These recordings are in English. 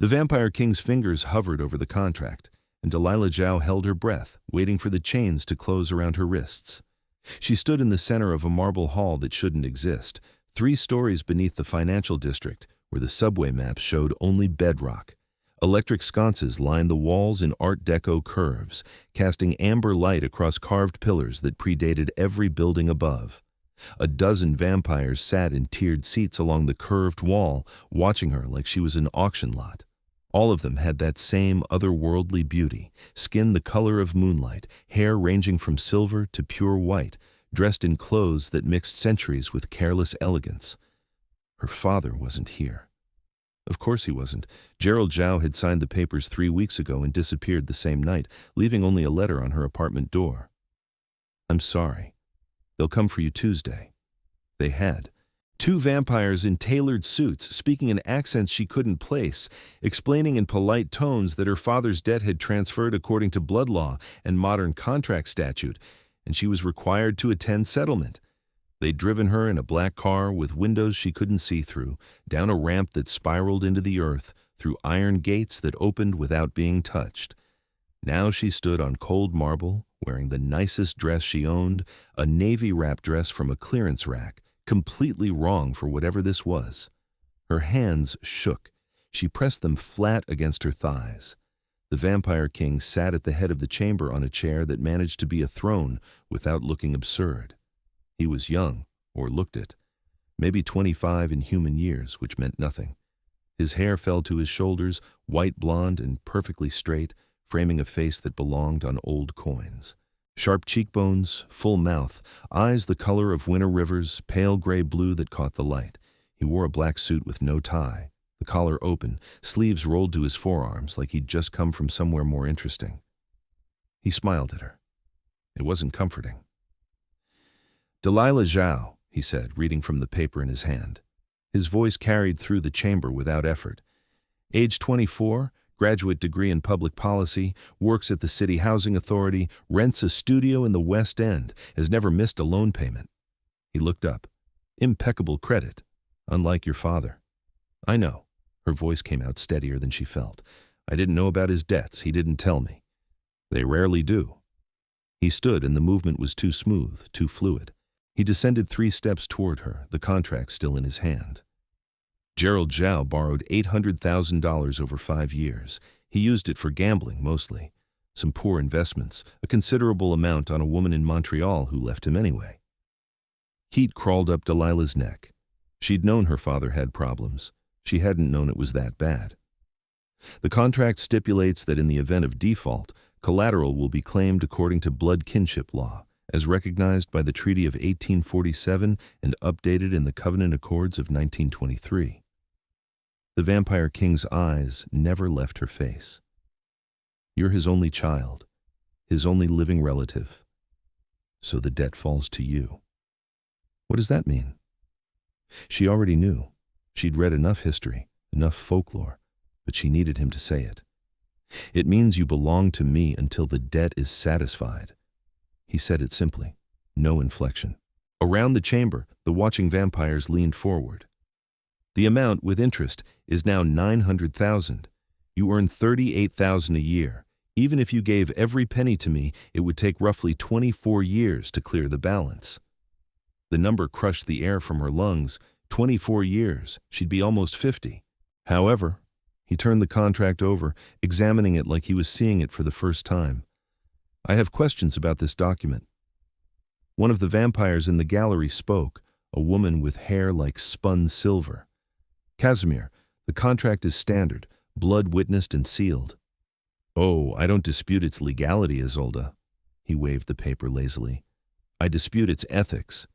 The Vampire King's fingers hovered over the contract, and Delilah Zhao held her breath, waiting for the chains to close around her wrists. She stood in the center of a marble hall that shouldn't exist, 3 stories beneath the financial district, where the subway maps showed only bedrock. Electric sconces lined the walls in Art Deco curves, casting amber light across carved pillars that predated every building above. A dozen vampires sat in tiered seats along the curved wall, watching her like she was an auction lot. All of them had that same otherworldly beauty, skin the color of moonlight, hair ranging from silver to pure white, dressed in clothes that mixed centuries with careless elegance. Her father wasn't here. Of course he wasn't. Gerald Zhao had signed the papers 3 weeks ago and disappeared the same night, leaving only a letter on her apartment door. "I'm sorry. They'll come for you Tuesday." They had. 2 vampires in tailored suits, speaking in accents she couldn't place, explaining in polite tones that her father's debt had transferred according to blood law and modern contract statute, and she was required to attend settlement. They'd driven her in a black car with windows she couldn't see through, down a ramp that spiraled into the earth, through iron gates that opened without being touched. Now she stood on cold marble, wearing the nicest dress she owned, a navy wrap dress from a clearance rack, completely wrong for whatever this was. Her hands shook. She pressed them flat against her thighs. The Vampire King sat at the head of the chamber on a chair that managed to be a throne without looking absurd. He was young, or looked it. Maybe 25 in human years, which meant nothing. His hair fell to his shoulders, white blonde and perfectly straight, framing a face that belonged on old coins. Sharp cheekbones, full mouth, eyes the color of winter rivers, pale gray blue that caught the light. He wore a black suit with no tie, the collar open, sleeves rolled to his forearms like he'd just come from somewhere more interesting. He smiled at her. It wasn't comforting. "Delilah Zhao," he said, reading from the paper in his hand. His voice carried through the chamber without effort. "Age 24, graduate degree in public policy, works at the City Housing Authority, rents a studio in the West End, has never missed a loan payment." He looked up. "Impeccable credit, unlike your father." "I know." Her voice came out steadier than she felt. "I didn't know about his debts. He didn't tell me." "They rarely do." He stood, and the movement was too smooth, too fluid. He descended 3 steps toward her, the contract still in his hand. Gerald Zhao borrowed $800,000 over 5 years. He used it for gambling, mostly. Some poor investments, a considerable amount on a woman in Montreal who left him anyway. Heat crawled up Delilah's neck. She'd known her father had problems. She hadn't known it was that bad. The contract stipulates that in the event of default, collateral will be claimed according to blood kinship law, as recognized by the Treaty of 1847 and updated in the Covenant Accords of 1923. The Vampire King's eyes never left her face. "You're his only child, his only living relative. So the debt falls to you." What does that mean? She already knew. She'd read enough history, enough folklore, but she needed him to say it. "It means you belong to me until the debt is satisfied." He said it simply, no inflection. Around the chamber, the watching vampires leaned forward. "The amount, with interest, is now $900,000. You earn $38,000 a year. Even if you gave every penny to me, it would take roughly 24 years to clear the balance." The number crushed the air from her lungs. 24 years. She'd be almost 50. However, he turned the contract over, examining it like he was seeing it for the first time. "I have questions about this document." One of the vampires in the gallery spoke, a woman with hair like spun silver. "Casimir, the contract is standard, blood witnessed and sealed." "Oh, I don't dispute its legality, Isolde." He waved the paper lazily. "I dispute its ethics."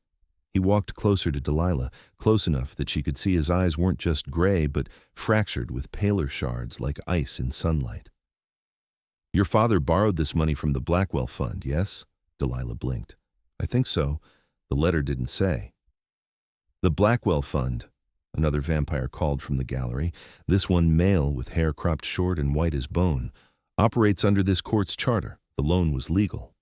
He walked closer to Delilah, close enough that she could see his eyes weren't just gray, but fractured with paler shards like ice in sunlight. "Your father borrowed this money from the Blackwell Fund, yes?" Delilah blinked. "I think so. The letter didn't say." "The Blackwell Fund," another vampire called from the gallery, this one male with hair cropped short and white as bone, "operates under this court's charter. The loan was legal."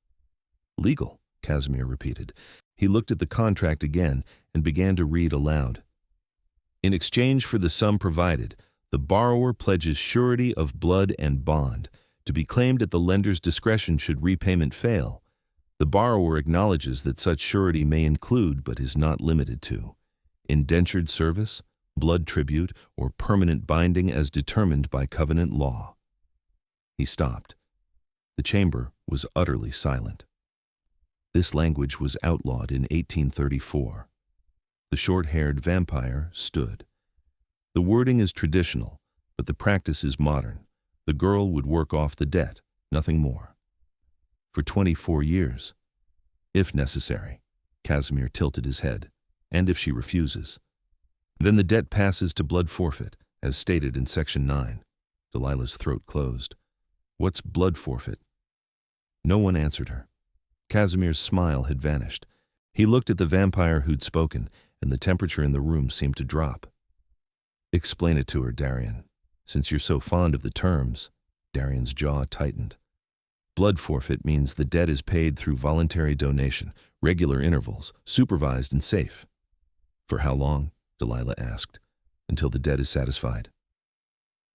"Legal," Casimir repeated. He looked at the contract again and began to read aloud. "In exchange for the sum provided, The borrower pledges surety of blood and bond, to be claimed at the lender's discretion should repayment fail. The borrower acknowledges that such surety may include, but is not limited to, indentured service, blood tribute, or permanent binding as determined by covenant law. He stopped. The chamber was utterly silent. This language was outlawed in 1834. The short-haired vampire stood. The wording is traditional, but the practice is modern. The girl would work off the debt, nothing more. For 24 years. If necessary. Casimir tilted his head. And if she refuses. Then the debt passes to blood forfeit, as stated in Section 9. Delilah's throat closed. What's blood forfeit? No one answered her. Casimir's smile had vanished. He looked at the vampire who'd spoken, and the temperature in the room seemed to drop. Explain it to her, Darian. Since you're so fond of the terms. Darian's jaw tightened. Blood forfeit means the debt is paid through voluntary donation, regular intervals, supervised and safe. For how long? Delilah asked. Until the debt is satisfied.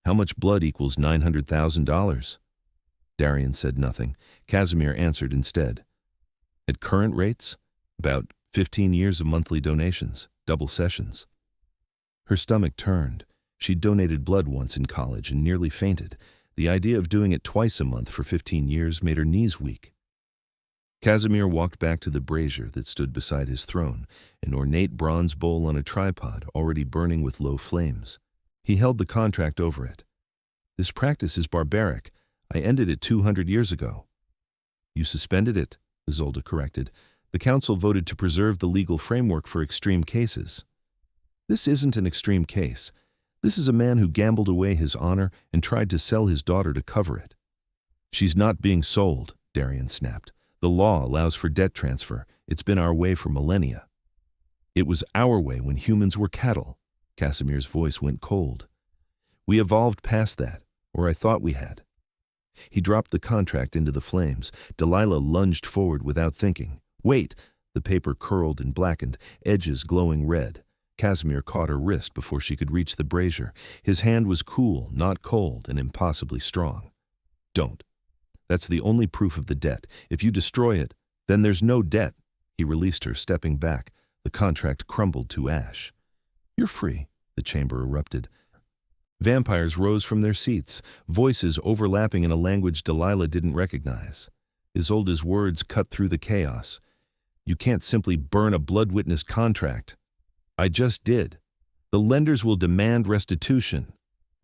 How much blood equals $900,000? Darian said nothing. Casimir answered instead. At current rates, about 15 years of monthly donations, double sessions. Her stomach turned. She'd donated blood once in college and nearly fainted. The idea of doing it twice a month for 15 years made her knees weak. Casimir walked back to the brazier that stood beside his throne, an ornate bronze bowl on a tripod already burning with low flames. He held the contract over it. This practice is barbaric. I ended it 200 years ago. You suspended it, Isolde corrected. The council voted to preserve the legal framework for extreme cases. This isn't an extreme case. This is a man who gambled away his honor and tried to sell his daughter to cover it. She's not being sold, Darian snapped. The law allows for debt transfer. It's been our way for millennia. It was our way when humans were cattle. Casimir's voice went cold. We evolved past that, or I thought we had. He dropped the contract into the flames. Delilah lunged forward without thinking. Wait! The paper curled and blackened, edges glowing red. Casimir caught her wrist before she could reach the brazier. His hand was cool, not cold, and impossibly strong. Don't. That's the only proof of the debt. If you destroy it, then there's no debt. He released her, stepping back. The contract crumbled to ash. You're free, the chamber erupted. Vampires rose from their seats, voices overlapping in a language Delilah didn't recognize. Isolde's words cut through the chaos. You can't simply burn a blood witness contract. I just did. The lenders will demand restitution.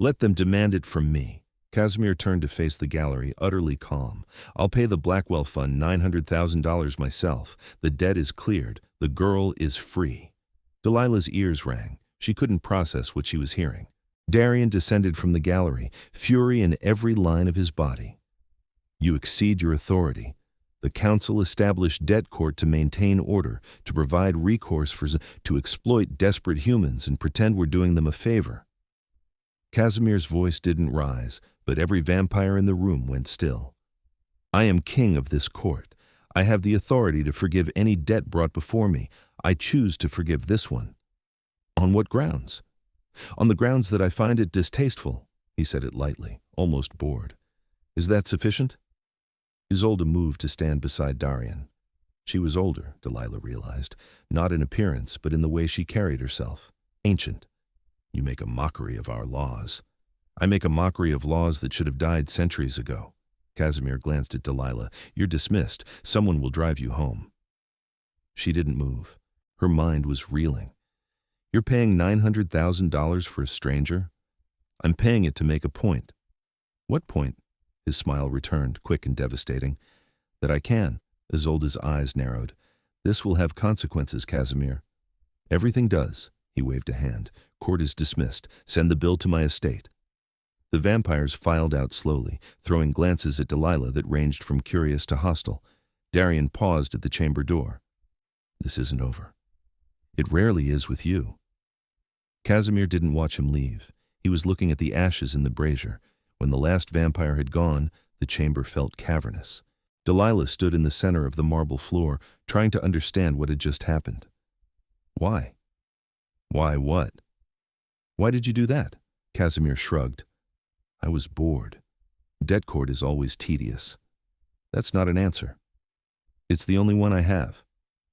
Let them demand it from me. Casimir turned to face the gallery, utterly calm. I'll pay the Blackwell Fund $900,000 myself. The debt is cleared. The girl is free. Delilah's ears rang. She couldn't process what she was hearing. Darian descended from the gallery, fury in every line of his body. You exceed your authority. The council established debt court to maintain order, to provide recourse to exploit desperate humans and pretend we're doing them a favor. Casimir's voice didn't rise, but every vampire in the room went still. I am king of this court. I have the authority to forgive any debt brought before me. I choose to forgive this one. On what grounds? On the grounds that I find it distasteful. He said it lightly, almost bored. Is that sufficient? Isolde moved to stand beside Darian. She was older, Delilah realized, not in appearance, but in the way she carried herself. Ancient. You make a mockery of our laws. I make a mockery of laws that should have died centuries ago. Casimir glanced at Delilah. You're dismissed. Someone will drive you home. She didn't move. Her mind was reeling. You're paying $900,000 for a stranger? I'm paying it to make a point. What point? His smile returned, quick and devastating. That I can. Isolde's eyes narrowed. This will have consequences, Casimir. Everything does. He waved a hand. Court is dismissed. Send the bill to my estate. The vampires filed out slowly, throwing glances at Delilah that ranged from curious to hostile. Darian paused at the chamber door. This isn't over. It rarely is with you. Casimir didn't watch him leave. He was looking at the ashes in the brazier. When the last vampire had gone, the chamber felt cavernous. Delilah stood in the center of the marble floor, trying to understand what had just happened. Why? Why what? Why did you do that? Casimir shrugged. I was bored. Debt court is always tedious. That's not an answer. It's the only one I have.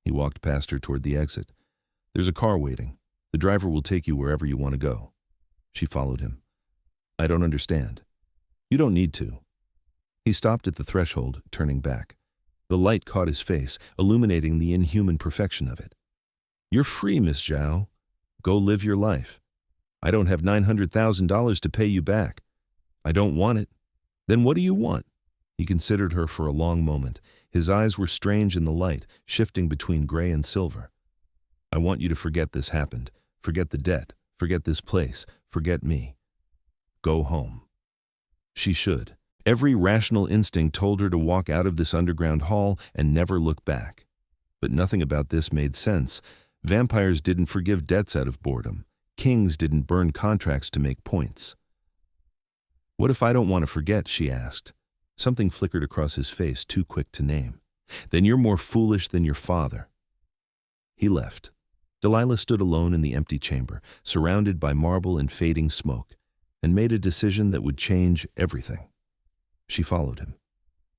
He walked past her toward the exit. There's a car waiting. The driver will take you wherever you want to go. She followed him. I don't understand. You don't need to. He stopped at the threshold, turning back. The light caught his face, illuminating the inhuman perfection of it. You're free, Miss Zhao. Go live your life. I don't have $900,000 to pay you back. I don't want it. Then what do you want? He considered her for a long moment. His eyes were strange in the light, shifting between gray and silver. I want you to forget this happened. Forget the debt. Forget this place. Forget me. Go home. She should. Every rational instinct told her to walk out of this underground hall and never look back. But nothing about this made sense. Vampires didn't forgive debts out of boredom. Kings didn't burn contracts to make points. What if I don't want to forget, she asked. Something flickered across his face, too quick to name. Then you're more foolish than your father. He left. Delilah stood alone in the empty chamber, surrounded by marble and fading smoke, and made a decision that would change everything. She followed him.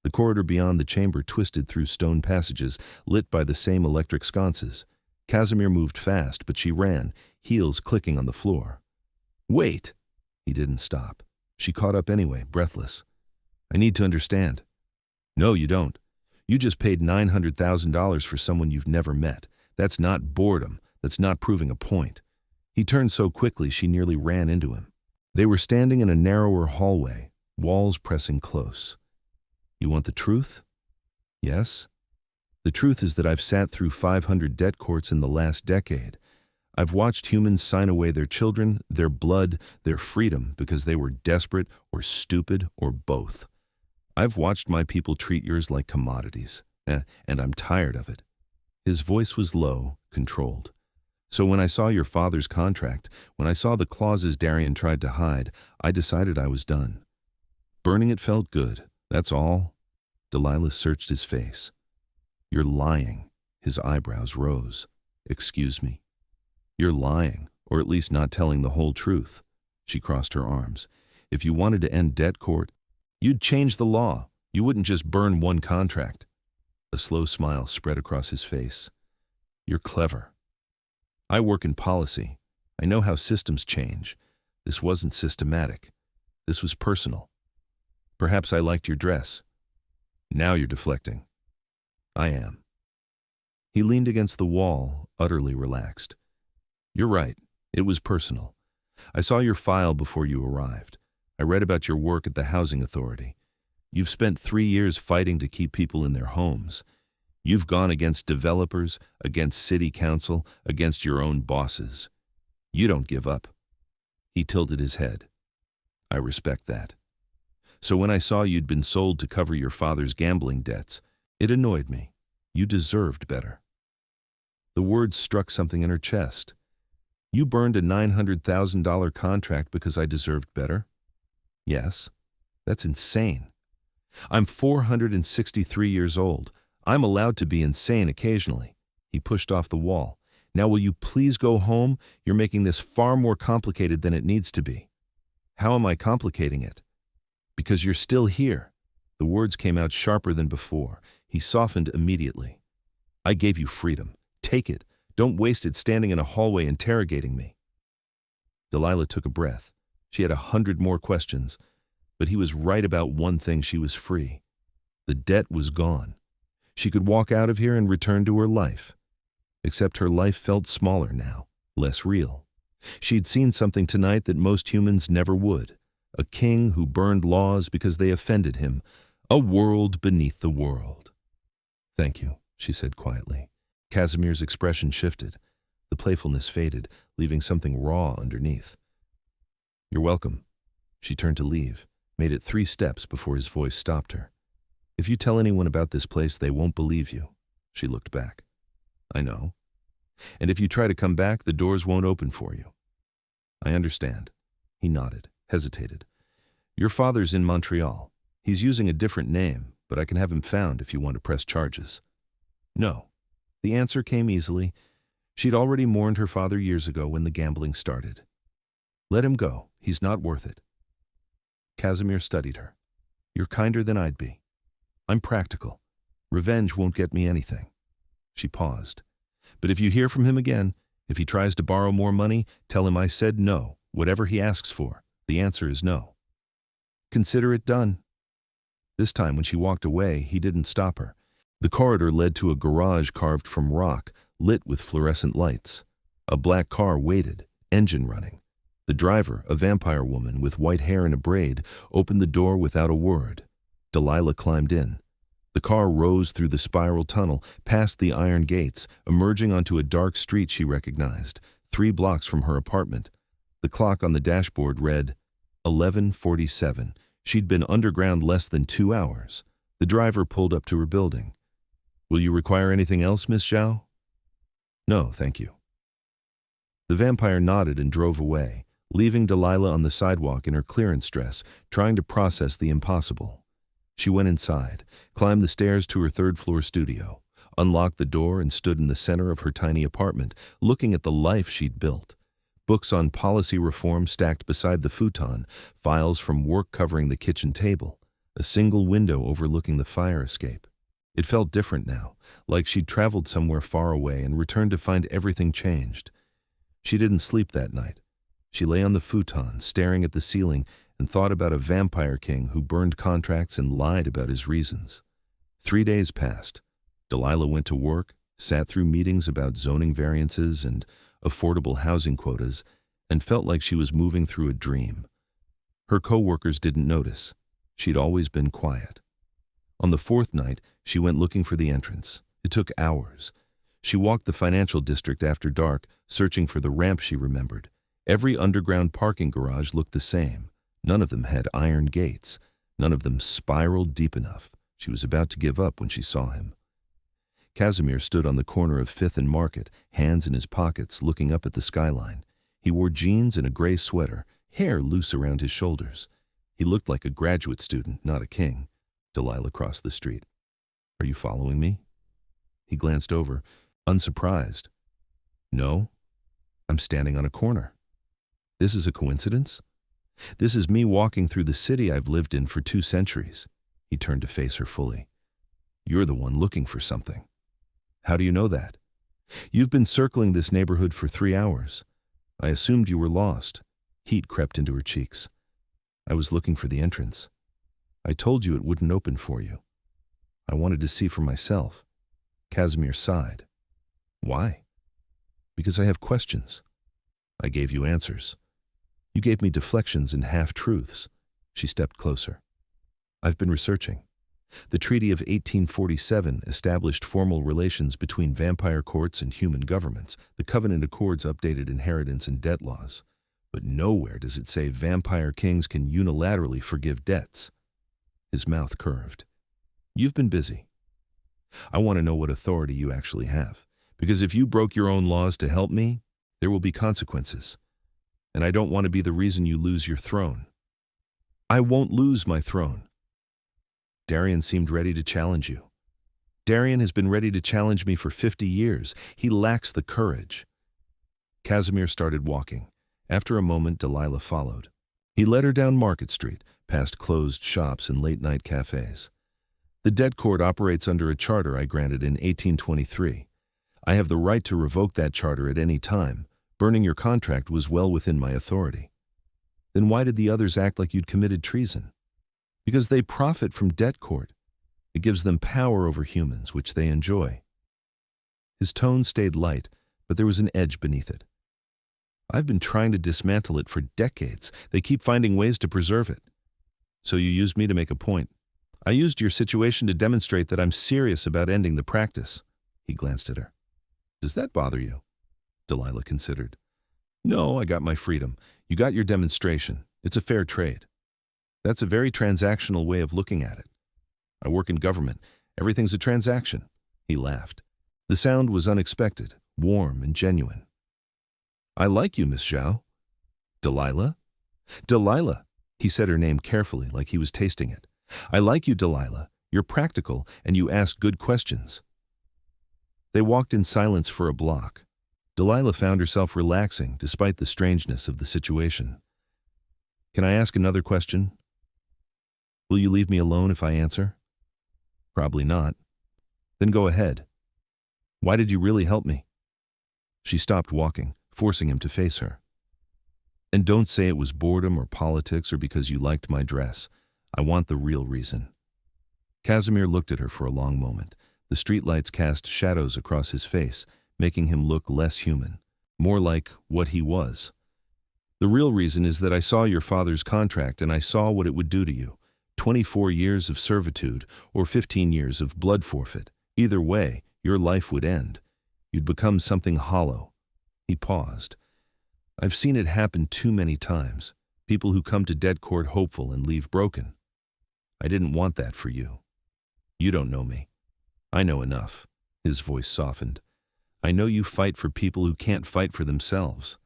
The corridor beyond the chamber twisted through stone passages, lit by the same electric sconces. Casimir moved fast, but she ran, heels clicking on the floor. Wait! He didn't stop. She caught up anyway, breathless. I need to understand. No, you don't. You just paid $900,000 for someone you've never met. That's not boredom. That's not proving a point. He turned so quickly she nearly ran into him. They were standing in a narrower hallway, walls pressing close. You want the truth? Yes. The truth is that I've sat through 500 debt courts in the last decade. I've watched humans sign away their children, their blood, their freedom because they were desperate or stupid or both. I've watched my people treat yours like commodities, and I'm tired of it. His voice was low, controlled. So when I saw your father's contract, when I saw the clauses Darian tried to hide, I decided I was done. Burning it felt good, that's all. Delilah searched his face. You're lying. His eyebrows rose. Excuse me. You're lying, or at least not telling the whole truth. She crossed her arms. If you wanted to end debt court, you'd change the law. You wouldn't just burn one contract. A slow smile spread across his face. You're clever. I work in policy. I know how systems change. This wasn't systematic. This was personal. Perhaps I liked your dress. Now you're deflecting. I am. He leaned against the wall, utterly relaxed. You're right. It was personal. I saw your file before you arrived. I read about your work at the housing authority. You've spent 3 years fighting to keep people in their homes. You've gone against developers, against city council, against your own bosses. You don't give up. He tilted his head. I respect that. So when I saw you'd been sold to cover your father's gambling debts, it annoyed me. You deserved better. The words struck something in her chest. You burned a $900,000 contract because I deserved better? Yes. That's insane. I'm 463 years old. I'm allowed to be insane occasionally. He pushed off the wall. Now will you please go home? You're making this far more complicated than it needs to be. How am I complicating it? Because you're still here. The words came out sharper than before. He softened immediately. I gave you freedom. Take it. Don't waste it standing in a hallway interrogating me. Delilah took a breath. She had 100 more questions, but he was right about one thing: she was free. The debt was gone. She could walk out of here and return to her life. Except her life felt smaller now, less real. She'd seen something tonight that most humans never would. A king who burned laws because they offended him. A world beneath the world. Thank you, she said quietly. Casimir's expression shifted. The playfulness faded, leaving something raw underneath. You're welcome. She turned to leave, made it 3 steps before his voice stopped her. If you tell anyone about this place, they won't believe you. She looked back. I know. And if you try to come back, the doors won't open for you. I understand. He nodded, hesitated. Your father's in Montreal. He's using a different name, but I can have him found if you want to press charges. No. The answer came easily. She'd already mourned her father years ago when the gambling started. Let him go. He's not worth it. Casimir studied her. You're kinder than I'd be. I'm practical. Revenge won't get me anything. She paused. But if you hear from him again, if he tries to borrow more money, tell him I said no. Whatever he asks for, the answer is no. Consider it done. This time when she walked away, he didn't stop her. The corridor led to a garage carved from rock, lit with fluorescent lights. A black car waited, engine running. The driver, a vampire woman with white hair in a braid, opened the door without a word. Delilah climbed in. The car rose through the spiral tunnel, past the iron gates, emerging onto a dark street she recognized, 3 blocks from her apartment. The clock on the dashboard read 11:47. She'd been underground less than 2 hours. The driver pulled up to her building. Will you require anything else, Miss Zhao? No, thank you. The vampire nodded and drove away, leaving Delilah on the sidewalk in her clearance dress, trying to process the impossible. She went inside, climbed the stairs to her 3rd-floor studio, unlocked the door and stood in the center of her tiny apartment, looking at the life she'd built. Books on policy reform stacked beside the futon, files from work covering the kitchen table, a single window overlooking the fire escape. It felt different now, like she'd traveled somewhere far away and returned to find everything changed. She didn't sleep that night. She lay on the futon, staring at the ceiling, and thought about a vampire king who burned contracts and lied about his reasons. 3 days passed. Delilah went to work, sat through meetings about zoning variances and affordable housing quotas, and felt like she was moving through a dream. Her co-workers didn't notice. She'd always been quiet. On the 4th night, she went looking for the entrance. It took hours. She walked the financial district after dark, searching for the ramp she remembered. Every underground parking garage looked the same. None of them had iron gates. None of them spiraled deep enough. She was about to give up when she saw him. Casimir stood on the corner of 5th and Market, hands in his pockets, looking up at the skyline. He wore jeans and a gray sweater, hair loose around his shoulders. He looked like a graduate student, not a king. Delilah crossed the street. Are you following me? He glanced over, unsurprised. No, I'm standing on a corner. This is a coincidence? This is me walking through the city I've lived in for 2 centuries. He turned to face her fully. You're the one looking for something. How do you know that? You've been circling this neighborhood for 3 hours. I assumed you were lost. Heat crept into her cheeks. I was looking for the entrance. I told you it wouldn't open for you. I wanted to see for myself. Casimir sighed. Why? Because I have questions. I gave you answers. You gave me deflections and half-truths. She stepped closer. I've been researching. The Treaty of 1847 established formal relations between vampire courts and human governments. The Covenant Accords updated inheritance and debt laws. But nowhere does it say vampire kings can unilaterally forgive debts. His mouth curved. You've been busy. I want to know what authority you actually have. Because if you broke your own laws to help me, there will be consequences. And I don't want to be the reason you lose your throne. I won't lose my throne. Darian seemed ready to challenge you. Darian has been ready to challenge me for 50 years. He lacks the courage. Casimir started walking. After a moment, Delilah followed. He led her down Market Street, past closed shops and late-night cafes. The debt court operates under a charter I granted in 1823. I have the right to revoke that charter at any time. Burning your contract was well within my authority. Then why did the others act like you'd committed treason? Because they profit from debt court. It gives them power over humans, which they enjoy. His tone stayed light, but there was an edge beneath it. I've been trying to dismantle it for decades. They keep finding ways to preserve it. So you used me to make a point. I used your situation to demonstrate that I'm serious about ending the practice. He glanced at her. Does that bother you? Delilah considered. No, I got my freedom. You got your demonstration. It's a fair trade. That's a very transactional way of looking at it. I work in government. Everything's a transaction. He laughed. The sound was unexpected, warm and genuine. I like you, Miss Zhao. Delilah? Delilah. He said her name carefully, like he was tasting it. I like you, Delilah. You're practical, and you ask good questions. They walked in silence for a block. Delilah found herself relaxing despite the strangeness of the situation. Can I ask another question? Will you leave me alone if I answer? Probably not. Then go ahead. Why did you really help me? She stopped walking, forcing him to face her. And don't say it was boredom or politics or because you liked my dress. I want the real reason. Casimir looked at her for a long moment. The streetlights cast shadows across his face, making him look less human, more like what he was. The real reason is that I saw your father's contract and I saw what it would do to you. 24 years of servitude or 15 years of blood forfeit. Either way, your life would end. You'd become something hollow. He paused. I've seen it happen too many times. People who come to dead court hopeful and leave broken. I didn't want that for you. You don't know me. I know enough. His voice softened. I know you fight for people who can't fight for themselves.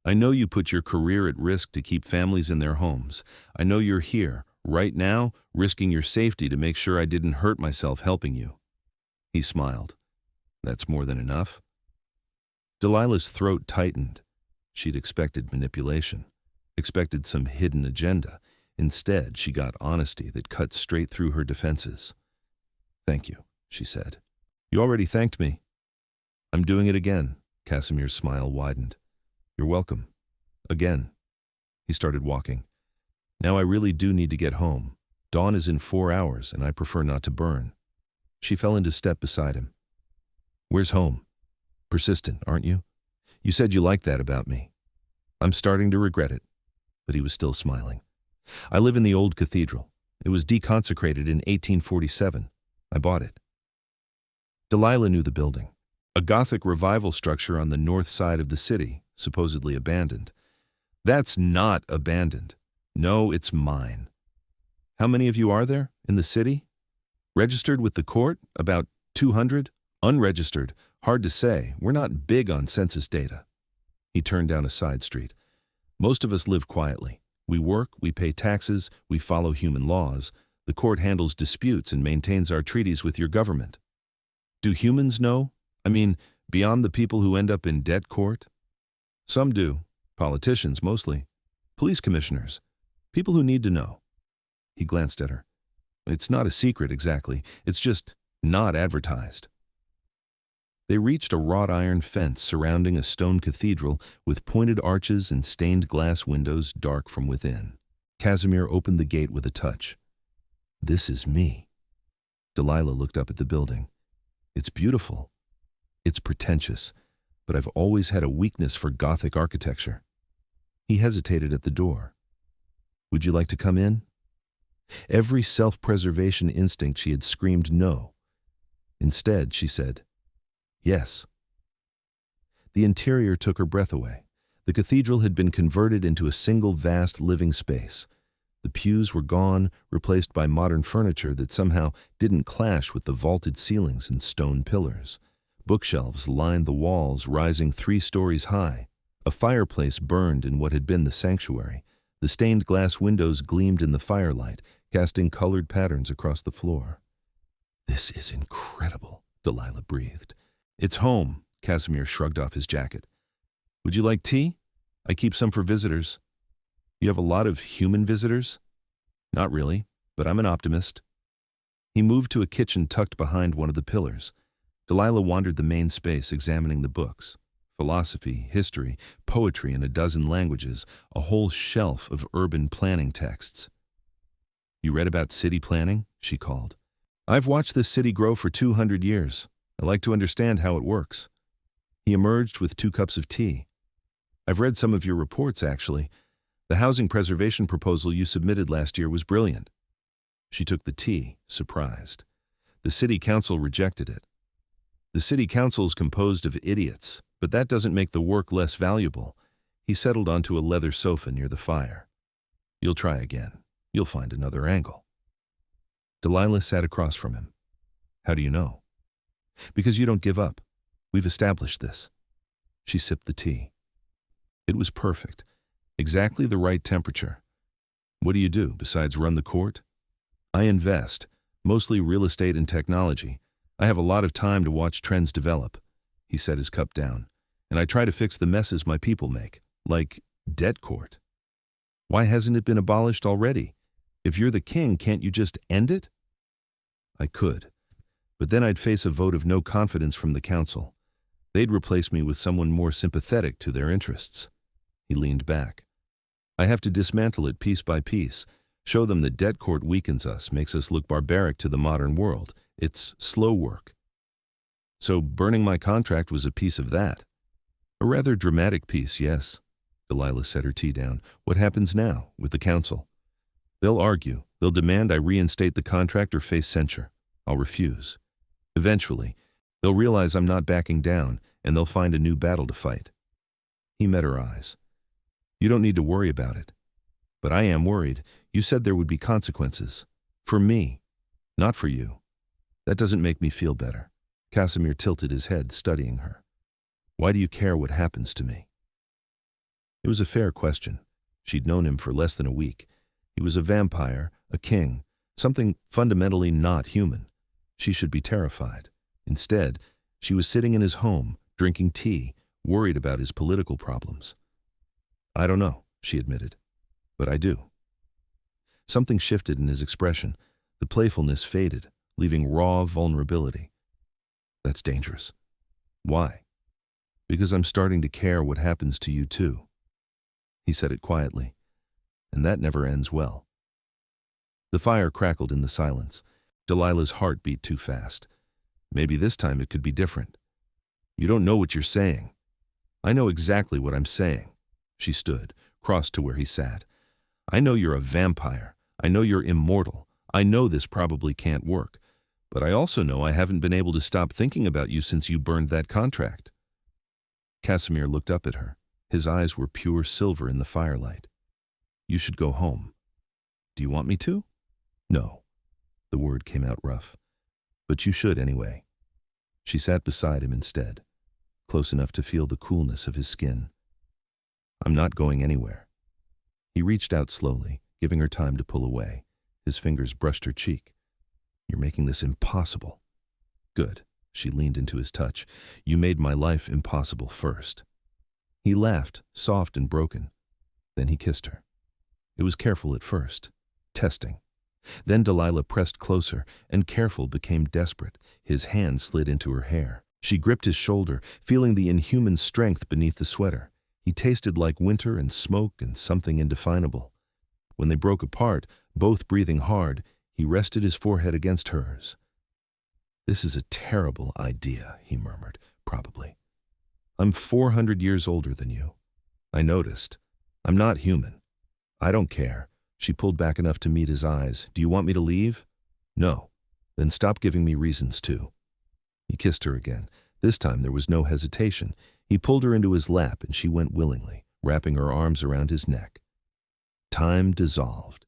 I know you put your career at risk to keep families in their homes. I know you're here, right now, risking your safety to make sure I didn't hurt myself helping you. He smiled. That's more than enough. Delilah's throat tightened. She'd expected manipulation, expected some hidden agenda. Instead, she got honesty that cut straight through her defenses. Thank you, she said. You already thanked me. I'm doing it again. Casimir's smile widened. You're welcome. Again. He started walking. Now I really do need to get home. Dawn is in 4 hours, and I prefer not to burn. She fell into step beside him. Where's home? Persistent, aren't you? You said you liked that about me. I'm starting to regret it. But he was still smiling. I live in the old cathedral. It was deconsecrated in 1847. I bought it. Delilah knew the building. A Gothic revival structure on the north side of the city, supposedly abandoned. That's not abandoned. No, it's mine. How many of you are there in the city? Registered with the court? About 200? Unregistered? Hard to say. We're not big on census data. He turned down a side street. Most of us live quietly. We work, we pay taxes, we follow human laws. The court handles disputes and maintains our treaties with your government. Do humans know? I mean, beyond the people who end up in debt court? Some do. Politicians, mostly. Police commissioners. People who need to know. He glanced at her. It's not a secret, exactly. It's just not advertised. They reached a wrought iron fence surrounding a stone cathedral with pointed arches and stained glass windows dark from within. Casimir opened the gate with a touch. This is me. Delilah looked up at the building. It's beautiful. It's pretentious, but I've always had a weakness for Gothic architecture. He hesitated at the door. Would you like to come in? Every self-preservation instinct she had screamed no. Instead, she said, yes. The interior took her breath away. The cathedral had been converted into a single vast living space. The pews were gone, replaced by modern furniture that somehow didn't clash with the vaulted ceilings and stone pillars. Bookshelves lined the walls, rising 3 stories high. A fireplace burned in what had been the sanctuary. The stained glass windows gleamed in the firelight, casting colored patterns across the floor. This is incredible, Delilah breathed. It's home, Casimir shrugged off his jacket. Would you like tea? I keep some for visitors. You have a lot of human visitors? Not really, but I'm an optimist. He moved to a kitchen tucked behind one of the pillars. Delilah wandered the main space, examining the books. Philosophy, history, poetry in a dozen languages, a whole shelf of urban planning texts. You read about city planning? She called. I've watched this city grow for 200 years. I like to understand how it works. He emerged with 2 cups of tea. I've read some of your reports, actually. The housing preservation proposal you submitted last year was brilliant. She took the tea, surprised. The city council rejected it. The city council is composed of idiots, but that doesn't make the work less valuable. He settled onto a leather sofa near the fire. You'll try again. You'll find another angle. Delilah sat across from him. How do you know? Because you don't give up. We've established this. She sipped the tea. It was perfect. Exactly the right temperature. What do you do besides run the court? I invest, mostly real estate and technology. I have a lot of time to watch trends develop. He set his cup down. And I try to fix the messes my people make, like debt court. Why hasn't it been abolished already? If you're the king, can't you just end it? I could, but then I'd face a vote of no confidence from the council. They'd replace me with someone more sympathetic to their interests. He leaned back. I have to dismantle it piece by piece, show them the debt court weakens us, makes us look barbaric to the modern world. It's slow work. So burning my contract was a piece of that. A rather dramatic piece, yes. Delilah set her tea down. What happens now with the council? They'll argue. They'll demand I reinstate the contract or face censure. I'll refuse. Eventually, they'll realize I'm not backing down, and they'll find a new battle to fight. He met her eyes. You don't need to worry about it. But I am worried. You said there would be consequences. For me, not for you. That doesn't make me feel better. Casimir tilted his head, studying her. Why do you care what happens to me? It was a fair question. She'd known him for less than a week. He was a vampire, a king, something fundamentally not human. She should be terrified. Instead, she was sitting in his home, drinking tea, worried about his political problems. I don't know, she admitted, but I do. Something shifted in his expression. The playfulness faded, leaving raw vulnerability. That's dangerous. Why? Because I'm starting to care what happens to you too. He said it quietly, and that never ends well. The fire crackled in the silence. Delilah's heart beat too fast. Maybe this time it could be different. You don't know what you're saying. I know exactly what I'm saying. She stood, crossed to where he sat. I know you're a vampire. I know you're immortal. I know this probably can't work. But I also know I haven't been able to stop thinking about you since you burned that contract. Casimir looked up at her. His eyes were pure silver in the firelight. You should go home. Do you want me to? No. The word came out rough. But you should anyway. She sat beside him instead, close enough to feel the coolness of his skin. I'm not going anywhere. He reached out slowly, giving her time to pull away. His fingers brushed her cheek. You're making this impossible. Good. She leaned into his touch. You made my life impossible first. He laughed, soft and broken. Then he kissed her. It was careful at first, testing. Then Delilah pressed closer, and careful became desperate. His hand slid into her hair. She gripped his shoulder, feeling the inhuman strength beneath the sweater. He tasted like winter and smoke and something indefinable. When they broke apart, both breathing hard, he rested his forehead against hers. This is a terrible idea, he murmured, probably. I'm 400 years older than you. I noticed. I'm not human. I don't care. She pulled back enough to meet his eyes. Do you want me to leave? No. Then stop giving me reasons to. He kissed her again. This time there was no hesitation. He pulled her into his lap and she went willingly, wrapping her arms around his neck. Time dissolved.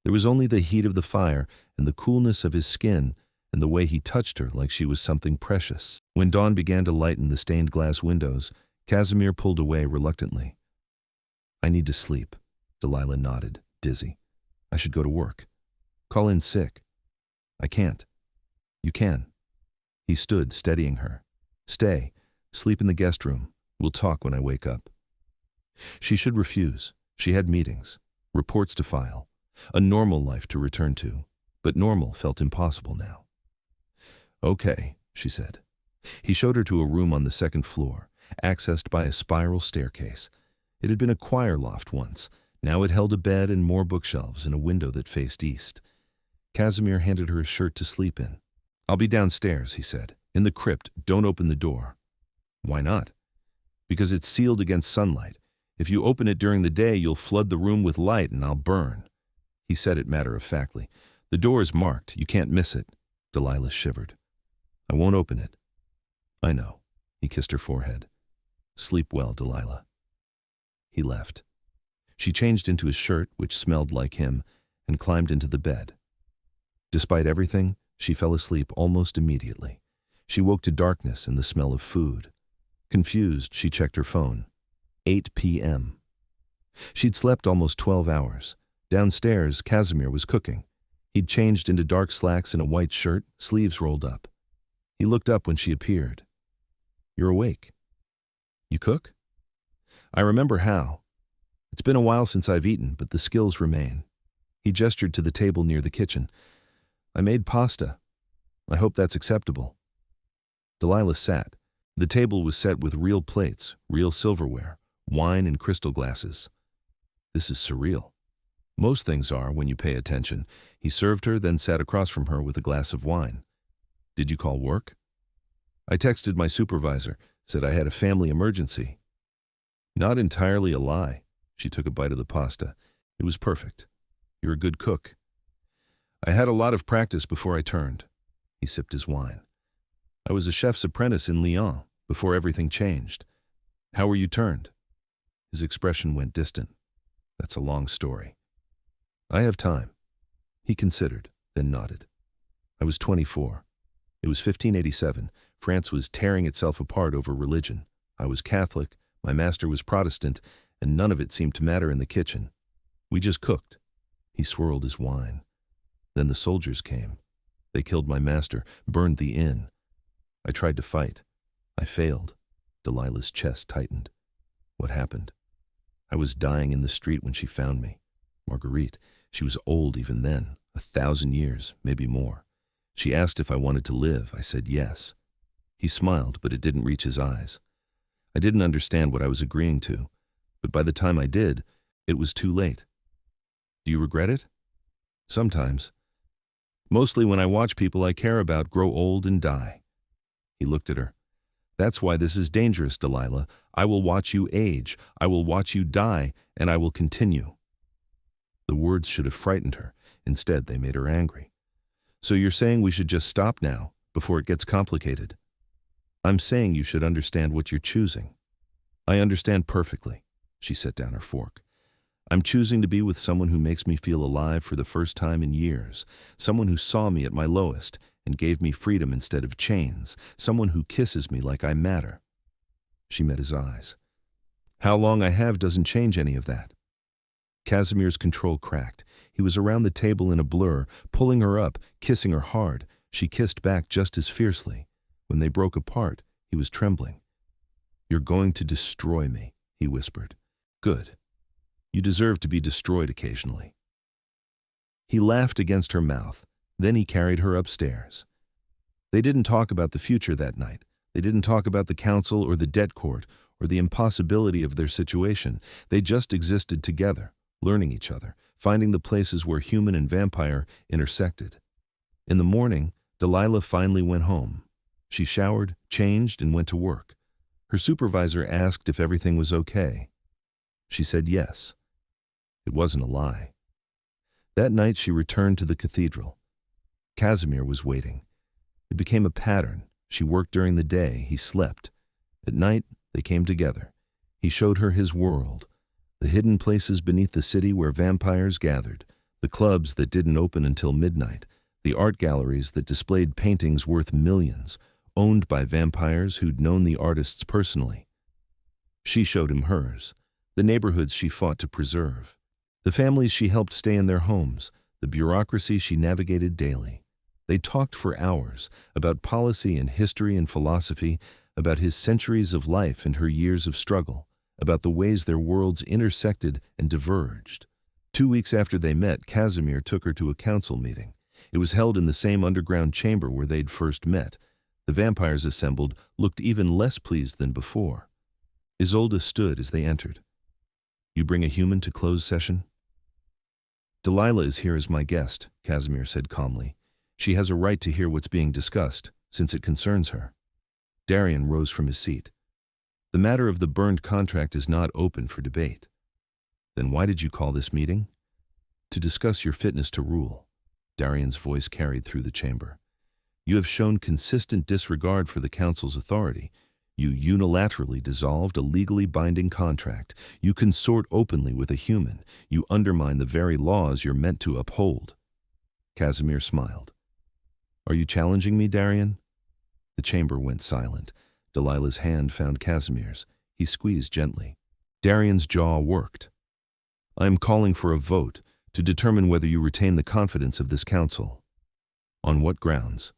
There was only the heat of the fire and the coolness of his skin and the way he touched her like she was something precious. When dawn began to lighten the stained glass windows, Casimir pulled away reluctantly. I need to sleep. Delilah nodded, dizzy. I should go to work. Call in sick. I can't. You can. He stood, steadying her. Stay. Sleep in the guest room. We'll talk when I wake up. She should refuse. She had meetings, reports to file, a normal life to return to. But normal felt impossible now. Okay, she said. He showed her to a room on the second floor, accessed by a spiral staircase. It had been a choir loft once. Now it held a bed and more bookshelves and a window that faced east. Casimir handed her a shirt to sleep in. I'll be downstairs, he said. In the crypt, don't open the door. Why not? Because it's sealed against sunlight. If you open it during the day, you'll flood the room with light and I'll burn. He said it matter-of-factly. The door is marked. You can't miss it. Delilah shivered. I won't open it. I know. He kissed her forehead. Sleep well, Delilah. He left. She changed into his shirt, which smelled like him, and climbed into the bed. Despite everything, she fell asleep almost immediately. She woke to darkness and the smell of food. Confused, she checked her phone. 8 p.m. She'd slept almost 12 hours. Downstairs, Casimir was cooking. He'd changed into dark slacks and a white shirt, sleeves rolled up. He looked up when she appeared. You're awake. You cook? I remember how. It's been a while since I've eaten, but the skills remain. He gestured to the table near the kitchen. I made pasta. I hope that's acceptable. Delilah sat. The table was set with real plates, real silverware, wine and crystal glasses. This is surreal. Most things are when you pay attention. He served her, then sat across from her with a glass of wine. Did you call work? I texted my supervisor, said I had a family emergency. Not entirely a lie. She took a bite of the pasta. It was perfect. You're a good cook. I had a lot of practice before I turned. He sipped his wine. I was a chef's apprentice in Lyon before everything changed. How were you turned? His expression went distant. That's a long story. I have time. He considered, then nodded. I was 24. It was 1587. France was tearing itself apart over religion. I was Catholic, my master was Protestant, and none of it seemed to matter in the kitchen. We just cooked. He swirled his wine. Then the soldiers came. They killed my master, burned the inn. I tried to fight. I failed. Delilah's chest tightened. What happened? I was dying in the street when she found me. Marguerite, she was old even then, 1,000 years, maybe more. She asked if I wanted to live. I said yes. He smiled, but it didn't reach his eyes. I didn't understand what I was agreeing to, but by the time I did, it was too late. Do you regret it? Sometimes. Mostly when I watch people I care about grow old and die. He looked at her. That's why this is dangerous, Delilah. I will watch you age, I will watch you die, and I will continue. The words should have frightened her. Instead, they made her angry. So you're saying we should just stop now, before it gets complicated? I'm saying you should understand what you're choosing. I understand perfectly. She set down her fork. I'm choosing to be with someone who makes me feel alive for the first time in years, someone who saw me at my lowest and gave me freedom instead of chains, someone who kisses me like I matter. She met his eyes. How long I have doesn't change any of that. Casimir's control cracked. He was around the table in a blur, pulling her up, kissing her hard. She kissed back just as fiercely. When they broke apart, he was trembling. You're going to destroy me, he whispered. Good. You deserve to be destroyed occasionally. He laughed against her mouth. Then he carried her upstairs. They didn't talk about the future that night. They didn't talk about the council or the debt court or the impossibility of their situation. They just existed together, learning each other, finding the places where human and vampire intersected. In the morning, Delilah finally went home. She showered, changed, and went to work. Her supervisor asked if everything was okay. She said yes. It wasn't a lie. That night she returned to the cathedral. Casimir was waiting. It became a pattern. She worked during the day, he slept. At night, they came together. He showed her his world, the hidden places beneath the city where vampires gathered, the clubs that didn't open until midnight, the art galleries that displayed paintings worth millions, owned by vampires who'd known the artists personally. She showed him hers, the neighborhoods she fought to preserve, the families she helped stay in their homes, the bureaucracy she navigated daily. They talked for hours about policy and history and philosophy, about his centuries of life and her years of struggle, about the ways their worlds intersected and diverged. 2 weeks after they met, Casimir took her to a council meeting. It was held in the same underground chamber where they'd first met. The vampires assembled looked even less pleased than before. Isolde stood as they entered. You bring a human to closed session? Delilah is here as my guest, Casimir said calmly. She has a right to hear what's being discussed, since it concerns her. Darian rose from his seat. The matter of the burned contract is not open for debate. Then why did you call this meeting? To discuss your fitness to rule. Darian's voice carried through the chamber. You have shown consistent disregard for the council's authority. You unilaterally dissolved a legally binding contract. You consort openly with a human. You undermine the very laws you're meant to uphold. Casimir smiled. Are you challenging me, Darian? The chamber went silent. Delilah's hand found Casimir's. He squeezed gently. Darian's jaw worked. I am calling for a vote to determine whether you retain the confidence of this council. On what grounds?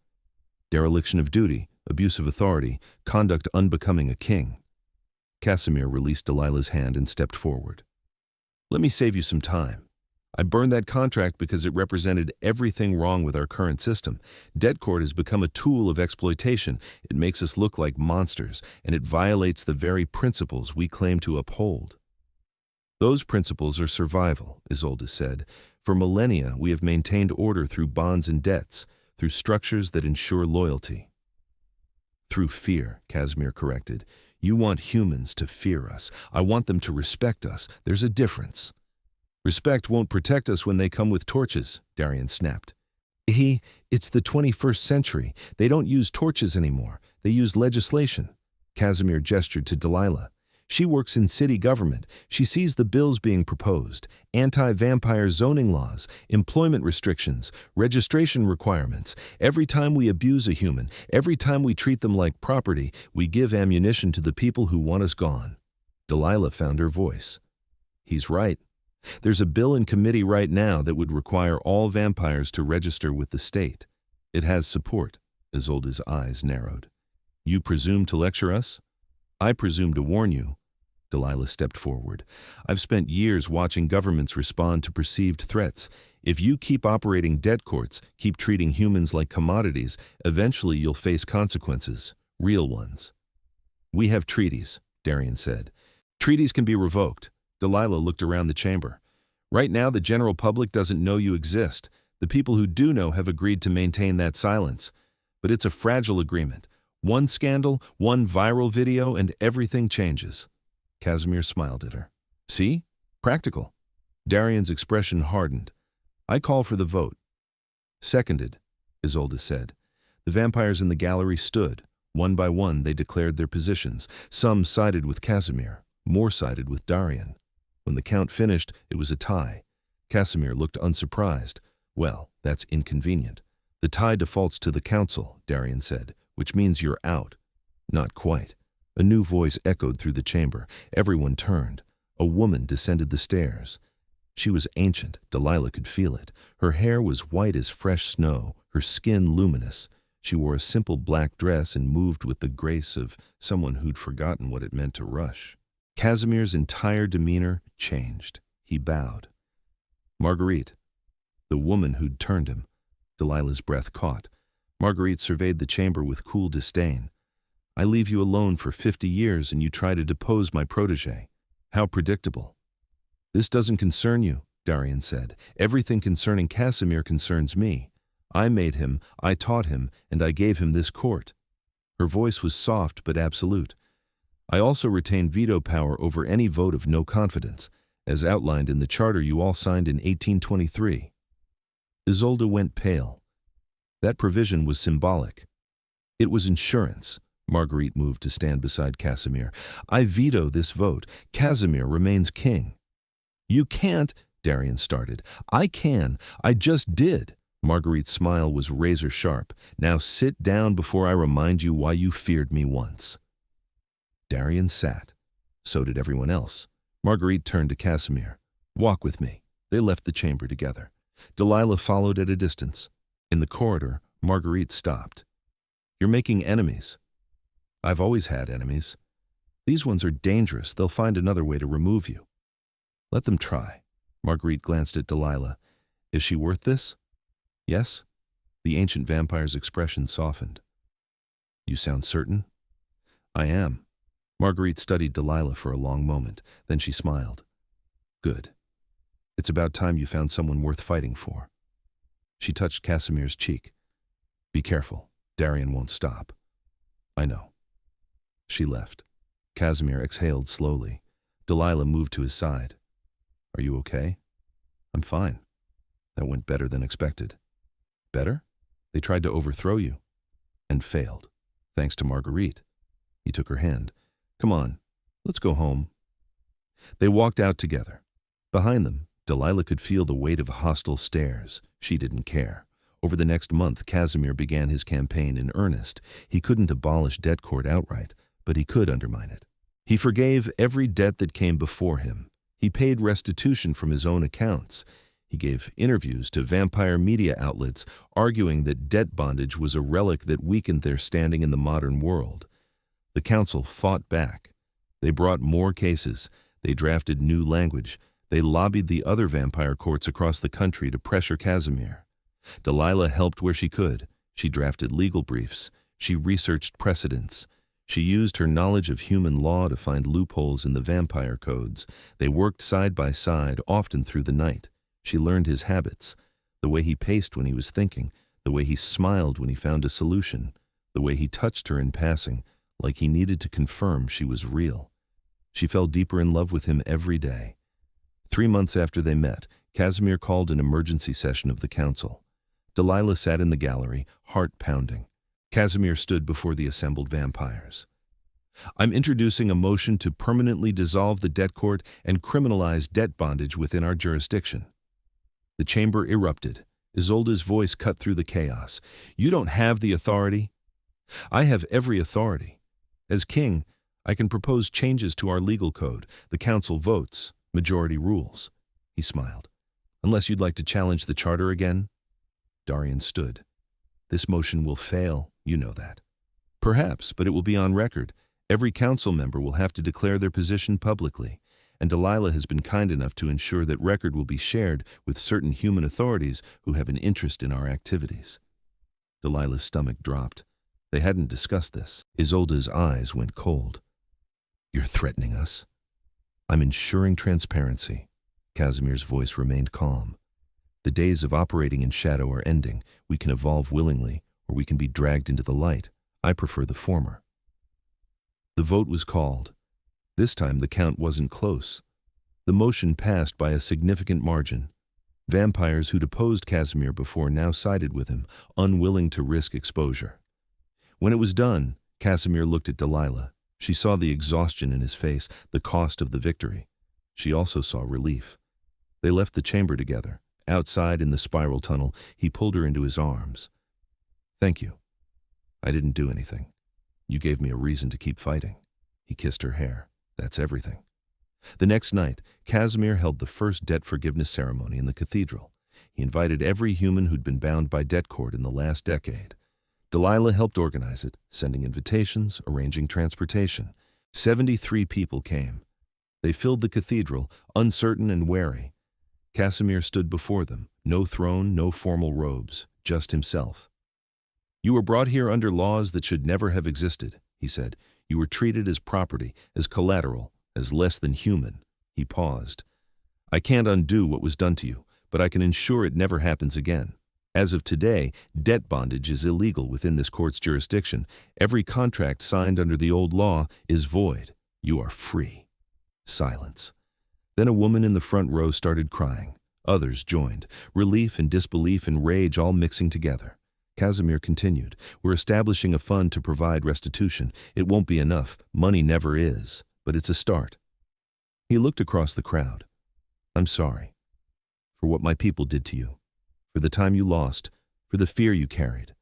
Dereliction of duty, abuse of authority, conduct unbecoming a king. Casimir released Delilah's hand and stepped forward. Let me save you some time. I burned that contract because it represented everything wrong with our current system. Debt court has become a tool of exploitation. It makes us look like monsters, and it violates the very principles we claim to uphold. Those principles are survival, Isolde said. For millennia, we have maintained order through bonds and debts, through structures that ensure loyalty. Through fear, Casimir corrected. You want humans to fear us. I want them to respect us. There's a difference. Respect won't protect us when they come with torches, Darian snapped. It's the 21st century. They don't use torches anymore. They use legislation. Casimir gestured to Delilah. She works in city government. She sees the bills being proposed, anti-vampire zoning laws, employment restrictions, registration requirements. Every time we abuse a human, every time we treat them like property, we give ammunition to the people who want us gone. Delilah found her voice. He's right. There's a bill in committee right now that would require all vampires to register with the state. It has support. Isolde's eyes narrowed. You presume to lecture us? I presume to warn you. Delilah stepped forward. I've spent years watching governments respond to perceived threats. If you keep operating debt courts, keep treating humans like commodities, eventually you'll face consequences, real ones. We have treaties, Darian said. Treaties can be revoked. Delilah looked around the chamber. Right now, the general public doesn't know you exist. The people who do know have agreed to maintain that silence. But it's a fragile agreement. One scandal, one viral video, and everything changes. Casimir smiled at her. See? Practical. Darian's expression hardened. I call for the vote. Seconded, Isolde said. The vampires in the gallery stood. One by one, they declared their positions. Some sided with Casimir, more sided with Darian. When the count finished, it was a tie. Casimir looked unsurprised. Well, that's inconvenient. The tie defaults to the council, Darian said, which means you're out. Not quite. A new voice echoed through the chamber. Everyone turned. A woman descended the stairs. She was ancient. Delilah could feel it. Her hair was white as fresh snow, her skin luminous. She wore a simple black dress and moved with the grace of someone who'd forgotten what it meant to rush. Casimir's entire demeanor changed. He bowed. Marguerite. The woman who'd turned him. Delilah's breath caught. Marguerite surveyed the chamber with cool disdain. I leave you alone for 50 years and you try to depose my protege. How predictable. This doesn't concern you, Darian said. Everything concerning Casimir concerns me. I made him, I taught him, and I gave him this court. Her voice was soft but absolute. I also retain veto power over any vote of no confidence, as outlined in the charter you all signed in 1823. Isolde went pale. That provision was symbolic. It was insurance. Marguerite moved to stand beside Casimir. I veto this vote. Casimir remains king. You can't, Darian started. I can. I just did. Marguerite's smile was razor sharp. Now sit down before I remind you why you feared me once. Darian sat. So did everyone else. Marguerite turned to Casimir. Walk with me. They left the chamber together. Delilah followed at a distance. In the corridor, Marguerite stopped. You're making enemies. I've always had enemies. These ones are dangerous. They'll find another way to remove you. Let them try. Marguerite glanced at Delilah. Is she worth this? Yes? The ancient vampire's expression softened. You sound certain? I am. Marguerite studied Delilah for a long moment. Then she smiled. Good. It's about time you found someone worth fighting for. She touched Casimir's cheek. Be careful. Darian won't stop. I know. She left. Casimir exhaled slowly. Delilah moved to his side. Are you okay? I'm fine. That went better than expected. Better? They tried to overthrow you. And failed. Thanks to Marguerite. He took her hand. Come on, let's go home. They walked out together. Behind them, Delilah could feel the weight of hostile stares. She didn't care. Over the next month, Casimir began his campaign in earnest. He couldn't abolish debt court outright, but he could undermine it. He forgave every debt that came before him. He paid restitution from his own accounts. He gave interviews to vampire media outlets, arguing that debt bondage was a relic that weakened their standing in the modern world. The council fought back. They brought more cases. They drafted new language. They lobbied the other vampire courts across the country to pressure Casimir. Delilah helped where she could. She drafted legal briefs. She researched precedents. She used her knowledge of human law to find loopholes in the vampire codes. They worked side by side, often through the night. She learned his habits, the way he paced when he was thinking, the way he smiled when he found a solution, the way he touched her in passing, like he needed to confirm she was real. She fell deeper in love with him every day. 3 months after they met, Casimir called an emergency session of the council. Delilah sat in the gallery, heart pounding. Casimir stood before the assembled vampires. "I'm introducing a motion to permanently dissolve the debt court and criminalize debt bondage within our jurisdiction." The chamber erupted. Isolde's voice cut through the chaos. "You don't have the authority." "I have every authority. As king, I can propose changes to our legal code. The council votes. Majority rules." He smiled. "Unless you'd like to challenge the charter again?" Darian stood. "This motion will fail, you know that." "Perhaps, but it will be on record. Every council member will have to declare their position publicly, and Delilah has been kind enough to ensure that record will be shared with certain human authorities who have an interest in our activities." Delilah's stomach dropped. They hadn't discussed this. Isolde's eyes went cold. "You're threatening us?" "I'm ensuring transparency." Casimir's voice remained calm. "The days of operating in shadow are ending. We can evolve willingly, or we can be dragged into the light. I prefer the former." The vote was called. This time the count wasn't close. The motion passed by a significant margin. Vampires who'd opposed Casimir before now sided with him, unwilling to risk exposure. When it was done, Casimir looked at Delilah. She saw the exhaustion in his face, the cost of the victory. She also saw relief. They left the chamber together. Outside in the spiral tunnel, he pulled her into his arms. "Thank you. I didn't do anything. You gave me a reason to keep fighting." He kissed her hair. "That's everything." The next night, Casimir held the first debt forgiveness ceremony in the cathedral. He invited every human who'd been bound by debt court in the last decade. Delilah helped organize it, sending invitations, arranging transportation. 73 people came. They filled the cathedral, uncertain and wary. Casimir stood before them, no throne, no formal robes, just himself. "You were brought here under laws that should never have existed," he said. "You were treated as property, as collateral, as less than human." He paused. "I can't undo what was done to you, but I can ensure it never happens again. As of today, debt bondage is illegal within this court's jurisdiction. Every contract signed under the old law is void. You are free." Silence. Then a woman in the front row started crying. Others joined, relief and disbelief and rage all mixing together. Casimir continued, "We're establishing a fund to provide restitution. It won't be enough. Money never is. But it's a start." He looked across the crowd. "I'm sorry for what my people did to you, for the time you lost, for the fear you carried.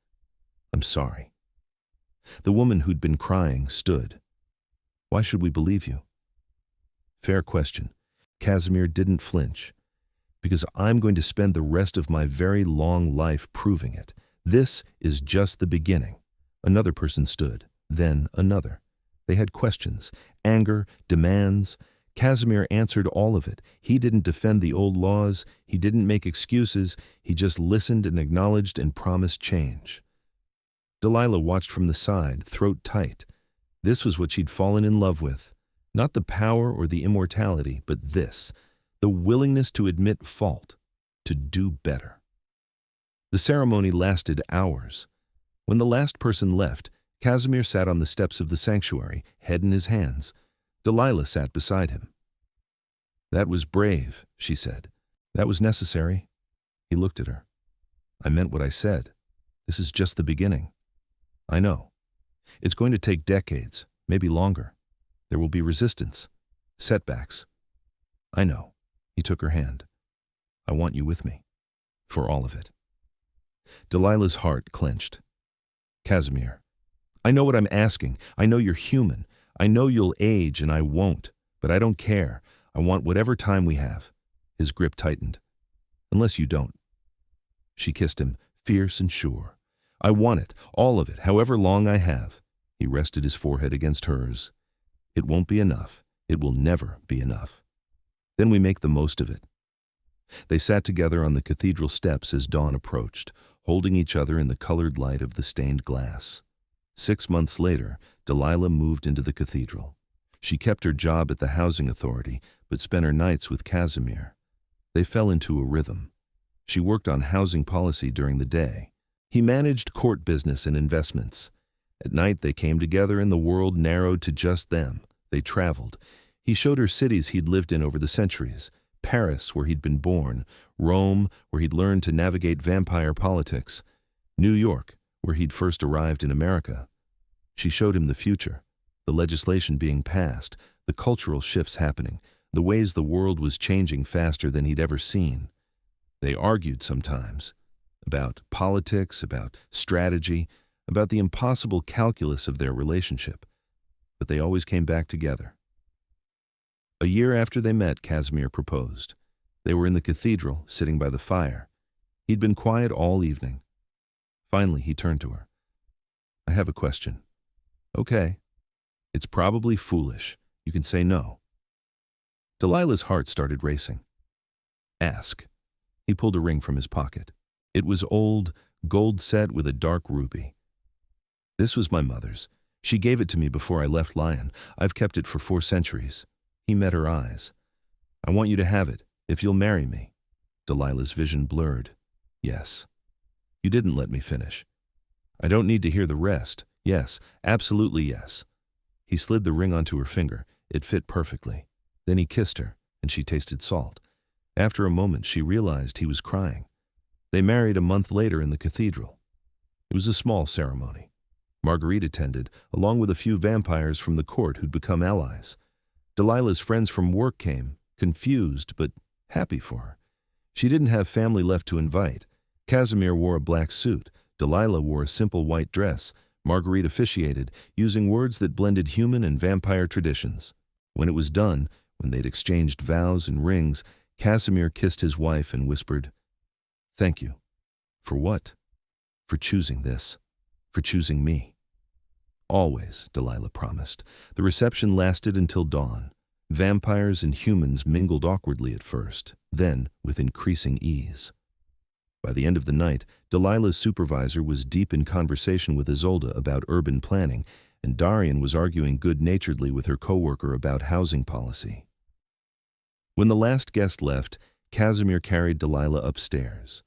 I'm sorry." The woman who'd been crying stood. "Why should we believe you?" "Fair question." Casimir didn't flinch. "Because I'm going to spend the rest of my very long life proving it. This is just the beginning." Another person stood, then another. They had questions, anger, demands. Casimir answered all of it. He didn't defend the old laws. He didn't make excuses. He just listened and acknowledged and promised change. Delilah watched from the side, throat tight. This was what she'd fallen in love with. Not the power or the immortality, but this, the willingness to admit fault, to do better. The ceremony lasted hours. When the last person left, Casimir sat on the steps of the sanctuary, head in his hands. Delilah sat beside him. "That was brave," she said. "That was necessary." He looked at her. "I meant what I said. This is just the beginning." "I know. It's going to take decades, maybe longer. There will be resistance, setbacks." "I know." He took her hand. "I want you with me. For all of it." Delilah's heart clenched. "Casimir, I know what I'm asking. I know you're human. I know you'll age and I won't, but I don't care. I want whatever time we have." His grip tightened. "Unless you don't." She kissed him, fierce and sure. "I want it, all of it, however long I have." He rested his forehead against hers. "It won't be enough. It will never be enough." Then we make the most of it. They sat together on the cathedral steps as dawn approached, holding each other in the colored light of the stained glass. 6 months later, Delilah moved into the cathedral. She kept her job at the housing authority, but spent her nights with Casimir. They fell into a rhythm. She worked on housing policy during the day. He managed court business and investments. At night, they came together and the world narrowed to just them. They traveled. He showed her cities he'd lived in over the centuries. Paris, where he'd been born. Rome, where he'd learned to navigate vampire politics. New York, where he'd first arrived in America. She showed him the future, the legislation being passed, the cultural shifts happening, the ways the world was changing faster than he'd ever seen. They argued sometimes about politics, about strategy, about the impossible calculus of their relationship, but they always came back together. A year after they met, Casimir proposed. They were in the cathedral, sitting by the fire. He'd been quiet all evening. Finally, he turned to her. "I have a question." "Okay. It's probably foolish. You can say no." Delilah's heart started racing. "Ask." He pulled a ring from his pocket. It was old, gold set with a dark ruby. "This was my mother's. She gave it to me before I left Lyon. I've kept it for 4 centuries. He met her eyes. "I want you to have it, if you'll marry me." Delilah's vision blurred. "Yes." "You didn't let me finish." "I don't need to hear the rest. Yes, absolutely yes." He slid the ring onto her finger. It fit perfectly. Then he kissed her, and she tasted salt. After a moment, she realized he was crying. They married a month later in the cathedral. It was a small ceremony. Marguerite attended, along with a few vampires from the court who'd become allies. Delilah's friends from work came, confused but happy for her. She didn't have family left to invite. Casimir wore a black suit. Delilah wore a simple white dress. Marguerite officiated, using words that blended human and vampire traditions. When it was done, when they'd exchanged vows and rings, Casimir kissed his wife and whispered, "Thank you." "For what?" "For choosing this. For choosing me." "Always," Delilah promised. The reception lasted until dawn. Vampires and humans mingled awkwardly at first, then with increasing ease. By the end of the night, Delilah's supervisor was deep in conversation with Isolde about urban planning, and Darian was arguing good-naturedly with her coworker about housing policy. When the last guest left, Casimir carried Delilah upstairs.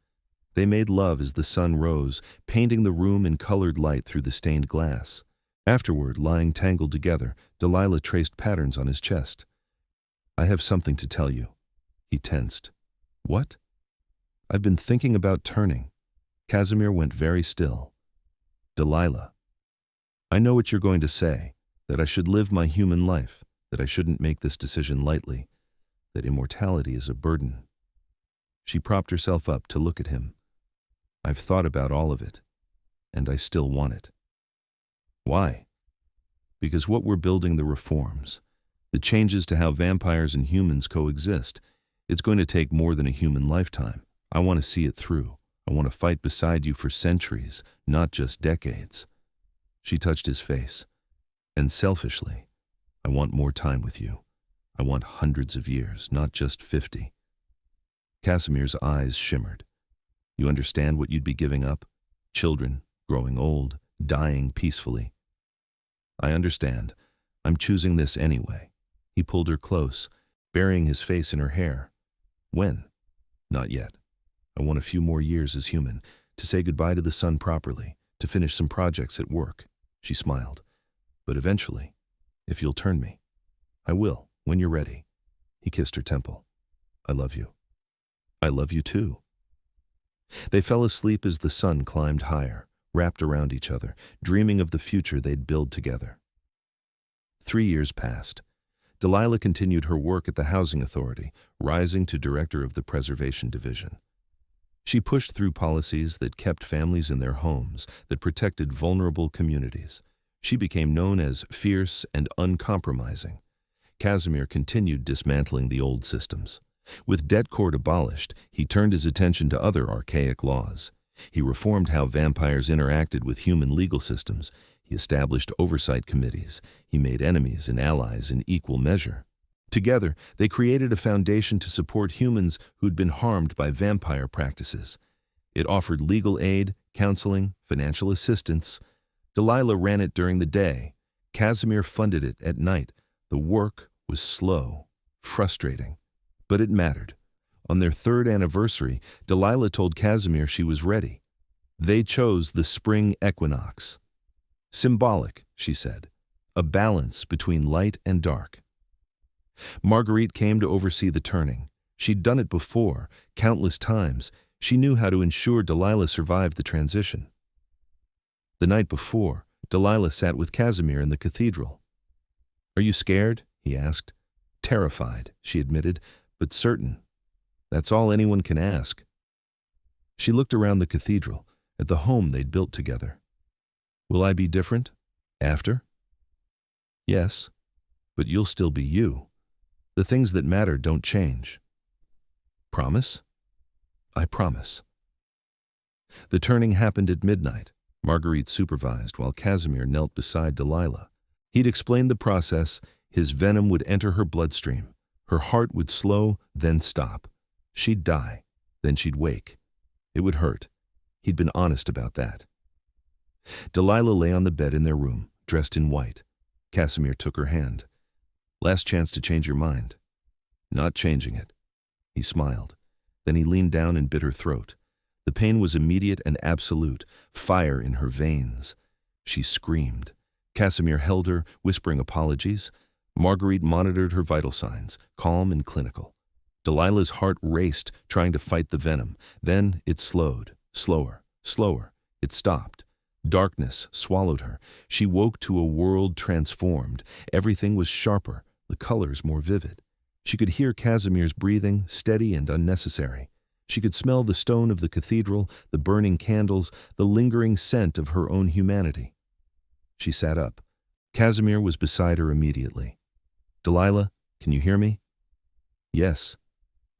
They made love as the sun rose, painting the room in colored light through the stained glass. Afterward, lying tangled together, Delilah traced patterns on his chest. "I have something to tell you." He tensed. "What?" "I've been thinking about turning." Casimir went very still. "Delilah, I know what you're going to say, that I should live my human life, that I shouldn't make this decision lightly, that immortality is a burden." She propped herself up to look at him. "I've thought about all of it, and I still want it." "Why?" "Because what we're building, the reforms, the changes to how vampires and humans coexist, it's going to take more than a human lifetime. I want to see it through. I want to fight beside you for centuries, not just decades." She touched his face. "And selfishly, I want more time with you. I want hundreds of years, not just 50. Casimir's eyes shimmered. "You understand what you'd be giving up? Children, growing old, dying peacefully." "I understand. I'm choosing this anyway." He pulled her close, burying his face in her hair. "When?" "Not yet. I want a few more years as human, to say goodbye to the sun properly, to finish some projects at work." She smiled. "But eventually, if you'll turn me." "I will, when you're ready." He kissed her temple. "I love you." "I love you too." They fell asleep as the sun climbed higher, wrapped around each other, dreaming of the future they'd build together. 3 years passed. Delilah continued her work at the housing authority, rising to director of the preservation division. She pushed through policies that kept families in their homes, that protected vulnerable communities. She became known as fierce and uncompromising. Casimir continued dismantling the old systems. With debt court abolished, he turned his attention to other archaic laws. He reformed how vampires interacted with human legal systems. He established oversight committees. He made enemies and allies in equal measure. Together, they created a foundation to support humans who'd been harmed by vampire practices. It offered legal aid, counseling, financial assistance. Delilah ran it during the day. Casimir funded it at night. The work was slow, frustrating, but it mattered. On their third anniversary, Delilah told Casimir she was ready. They chose the spring equinox. Symbolic, she said, a balance between light and dark. Marguerite came to oversee the turning. She'd done it before, countless times. She knew how to ensure Delilah survived the transition. The night before, Delilah sat with Casimir in the cathedral. "Are you scared?" he asked. "Terrified," she admitted, "but certain. That's all anyone can ask." She looked around the cathedral, at the home they'd built together. "Will I be different? After?" "Yes, but you'll still be you. The things that matter don't change." "Promise?" "I promise." The turning happened at midnight. Marguerite supervised while Casimir knelt beside Delilah. He'd explained the process. His venom would enter her bloodstream. Her heart would slow, then stop. She'd die, then she'd wake. It would hurt. He'd been honest about that. Delilah lay on the bed in their room, dressed in white. Casimir took her hand. "Last chance to change your mind." "Not changing it." He smiled. Then he leaned down and bit her throat. The pain was immediate and absolute, fire in her veins. She screamed. Casimir held her, whispering apologies. Marguerite monitored her vital signs, calm and clinical. Delilah's heart raced, trying to fight the venom. Then it slowed, slower, slower. It stopped. Darkness swallowed her. She woke to a world transformed. Everything was sharper, the colors more vivid. She could hear Casimir's breathing, steady and unnecessary. She could smell the stone of the cathedral, the burning candles, the lingering scent of her own humanity. She sat up. Casimir was beside her immediately. "Delilah, can you hear me?" "Yes."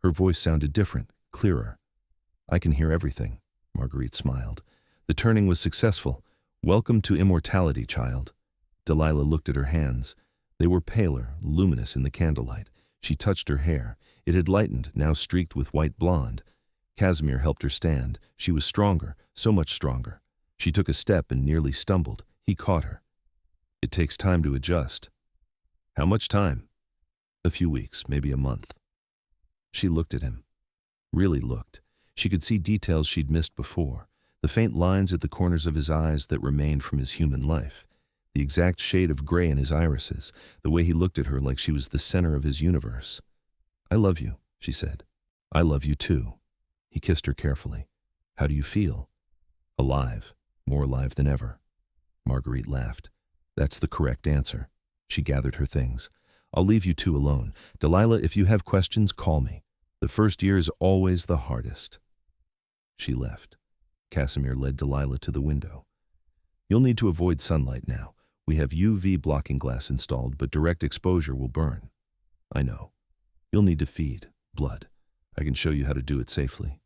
Her voice sounded different, clearer. "I can hear everything," Marguerite smiled. "The turning was successful. Welcome to immortality, child." Delilah looked at her hands. They were paler, luminous in the candlelight. She touched her hair. It had lightened, now streaked with white blonde. Casimir helped her stand. She was stronger, so much stronger. She took a step and nearly stumbled. He caught her. "It takes time to adjust." "How much time?" "A few weeks, maybe a month." She looked at him. Really looked. She could see details she'd missed before. The faint lines at the corners of his eyes that remained from his human life. The exact shade of gray in his irises. The way he looked at her like she was the center of his universe. "I love you," she said. "I love you too." He kissed her carefully. "How do you feel?" "Alive. More alive than ever." Marguerite laughed. "That's the correct answer." She gathered her things. "I'll leave you two alone. Delilah, if you have questions, call me. The first year is always the hardest." She left. Casimir led Delilah to the window. "You'll need to avoid sunlight now. We have UV blocking glass installed, but direct exposure will burn." "I know. You'll need to feed. Blood. I can show you how to do it safely."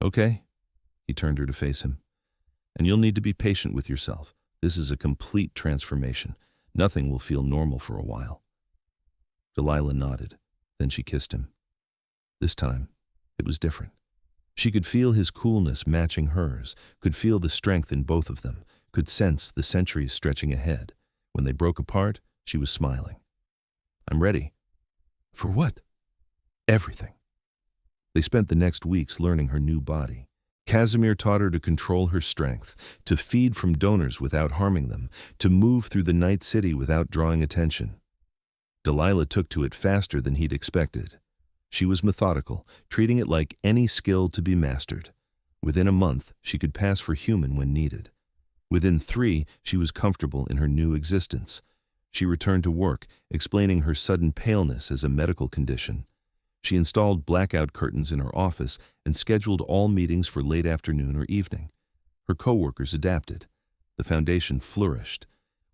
"Okay." He turned her to face him. "And you'll need to be patient with yourself. This is a complete transformation. Nothing will feel normal for a while." Delilah nodded. Then she kissed him. This time, it was different. She could feel his coolness matching hers, could feel the strength in both of them, could sense the centuries stretching ahead. When they broke apart, she was smiling. "I'm ready." "For what?" "Everything." They spent the next weeks learning her new body. Casimir taught her to control her strength, to feed from donors without harming them, to move through the night city without drawing attention. Delilah took to it faster than he'd expected. She was methodical, treating it like any skill to be mastered. Within a month, she could pass for human when needed. Within 3, she was comfortable in her new existence. She returned to work, explaining her sudden paleness as a medical condition. She installed blackout curtains in her office and scheduled all meetings for late afternoon or evening. Her coworkers adapted. The foundation flourished.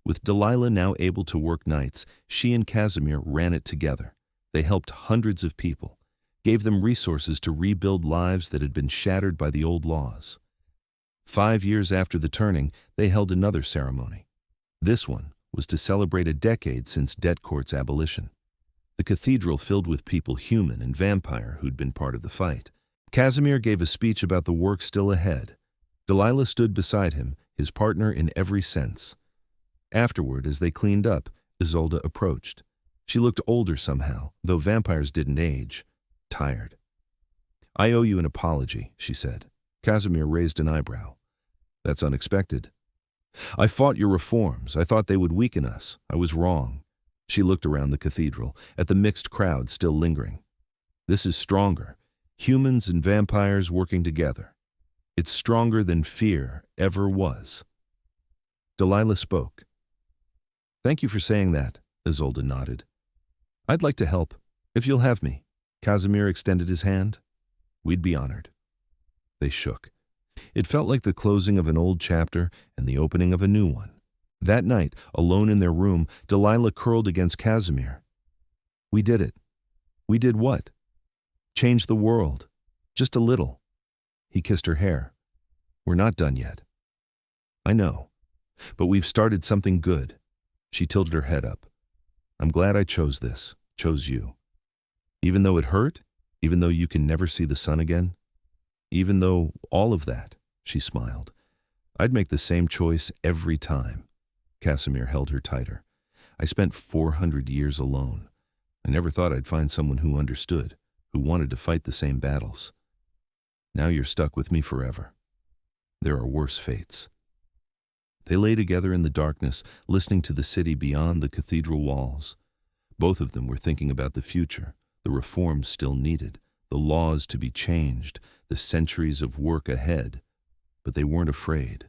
With Delilah now able to work nights, she and Casimir ran it together. They helped hundreds of people, gave them resources to rebuild lives that had been shattered by the old laws. 5 years after the turning, they held another ceremony. This one was to celebrate a decade since debt court's abolition. the cathedral filled with people human and vampire who'd been part of the fight. Casimir gave a speech about the work still ahead. Delilah stood beside him, his partner in every sense. Afterward, as they cleaned up, Isolde approached. She looked older somehow, though vampires didn't age. Tired. "I owe you an apology," she said. Casimir raised an eyebrow. "That's unexpected." "I fought your reforms. I thought they would weaken us. I was wrong." She looked around the cathedral, at the mixed crowd still lingering. "This is stronger. Humans and vampires working together. It's stronger than fear ever was." Delilah spoke. "Thank you for saying that," Isolde nodded. "I'd like to help, if you'll have me." Casimir extended his hand. "We'd be honored." They shook. It felt like the closing of an old chapter and the opening of a new one. That night, alone in their room, Delilah curled against Casimir. "We did it." "We did what?" "Change the world. Just a little." He kissed her hair. "We're not done yet." "I know. But we've started something good." She tilted her head up. "I'm glad I chose this, chose you. Even though it hurt? Even though you can never see the sun again? Even though all of that," she smiled. "I'd make the same choice every time." Casimir held her tighter. "I spent 400 years alone. I never thought I'd find someone who understood, who wanted to fight the same battles. Now you're stuck with me forever. There are worse fates." They lay together in the darkness, listening to the city beyond the cathedral walls. Both of them were thinking about the future, the reforms still needed, the laws to be changed, the centuries of work ahead. But they weren't afraid.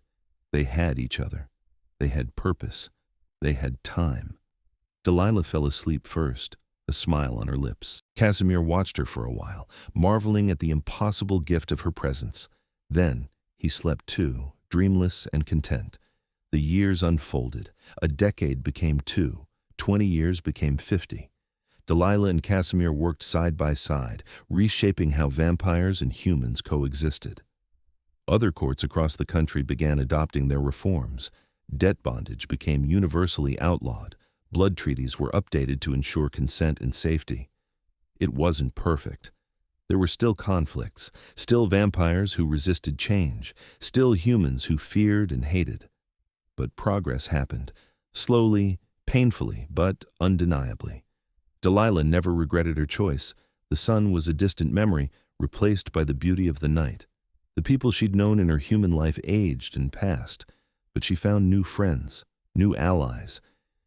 They had each other. They had purpose. They had time. Delilah fell asleep first, a smile on her lips. Casimir watched her for a while, marveling at the impossible gift of her presence. Then he slept too, dreamless and content. The years unfolded. A decade became 2. 20 years became 50. Delilah and Casimir worked side by side, reshaping how vampires and humans coexisted. Other courts across the country began adopting their reforms. Debt bondage became universally outlawed. Blood treaties were updated to ensure consent and safety. It wasn't perfect. There were still conflicts, still vampires who resisted change, still humans who feared and hated. But progress happened, slowly, painfully, but undeniably. Delilah never regretted her choice. The sun was a distant memory, replaced by the beauty of the night. The people she'd known in her human life aged and passed, but she found new friends, new allies.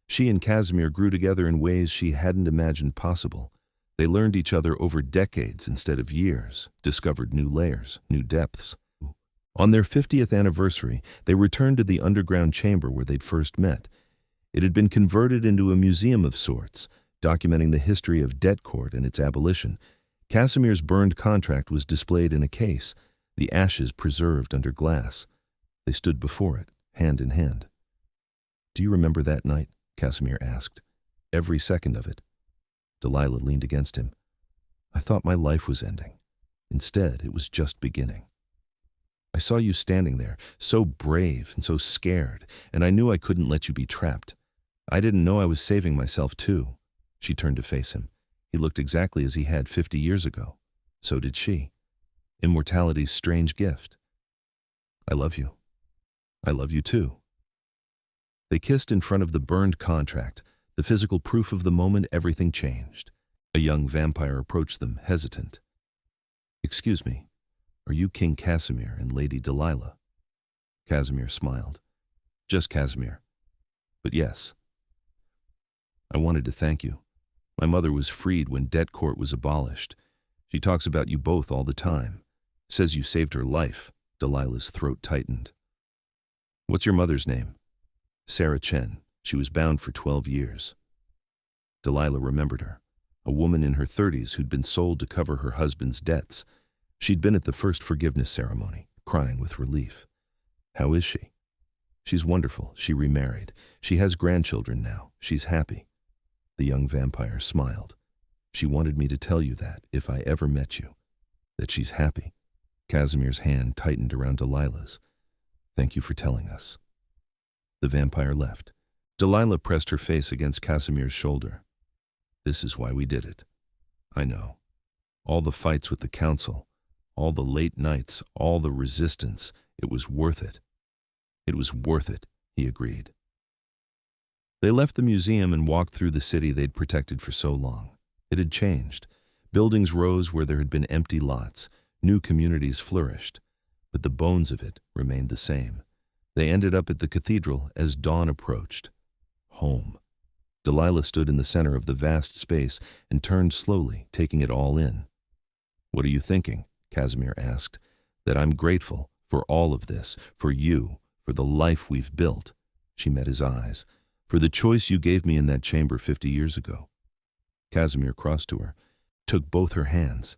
She and Casimir grew together in ways she hadn't imagined possible. They learned each other over decades instead of years, discovered new layers, new depths. On their 50th anniversary, they returned to the underground chamber where they'd first met. It had been converted into a museum of sorts, documenting the history of debt court and its abolition. Casimir's burned contract was displayed in a case, the ashes preserved under glass. They stood before it, hand in hand. "Do you remember that night?" Casimir asked. "Every second of it." Delilah leaned against him. "I thought my life was ending. Instead, it was just beginning. I saw you standing there, so brave and so scared, and I knew I couldn't let you be trapped. I didn't know I was saving myself too." She turned to face him. He looked exactly as he had 50 years ago. So did she. Immortality's strange gift. "I love you. I love you too." They kissed in front of the burned contract, the physical proof of the moment everything changed. A young vampire approached them, hesitant. "Excuse me, are you King Casimir and Lady Delilah?" Casimir smiled. "Just Casimir. But yes. I wanted to thank you. My mother was freed when debt court was abolished. She talks about you both all the time. Says you saved her life." Delilah's throat tightened. "What's your mother's name?" "Sarah Chen. She was bound for 12 years. Delilah remembered her, a woman in her 30s who'd been sold to cover her husband's debts. She'd been at the first forgiveness ceremony, crying with relief. "How is she?" "She's wonderful. She remarried. She has grandchildren now. She's happy." The young vampire smiled. "She wanted me to tell you that, if I ever met you, that she's happy." Casimir's hand tightened around Delilah's. "Thank you for telling us." The vampire left. Delilah pressed her face against Casimir's shoulder. This is why we did it. I know. All the fights with the council, all the late nights, all the resistance, it was worth it. It was worth it, he agreed. They left the museum and walked through the city they'd protected for so long. It had changed. Buildings rose where there had been empty lots. New communities flourished. But the bones of it remained the same. They ended up at the cathedral as dawn approached. Home. Delilah stood in the center of the vast space and turned slowly, taking it all in. "What are you thinking?" Casimir asked. "That I'm grateful for all of this, for you, for the life we've built." She met his eyes. "For the choice you gave me in that chamber 50 years ago." Casimir crossed to her, took both her hands.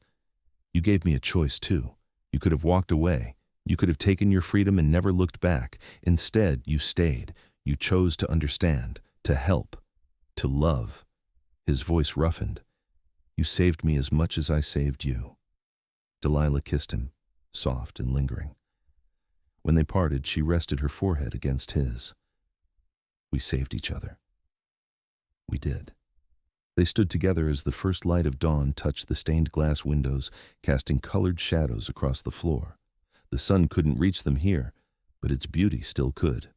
"You gave me a choice, too. You could have walked away. You could have taken your freedom and never looked back. Instead, you stayed. You chose to understand, to help, to love." His voice roughened. "You saved me as much as I saved you." Delilah kissed him, soft and lingering. When they parted, she rested her forehead against his. "We saved each other." "We did." They stood together as the first light of dawn touched the stained glass windows, casting colored shadows across the floor. The sun couldn't reach them here, but its beauty still could.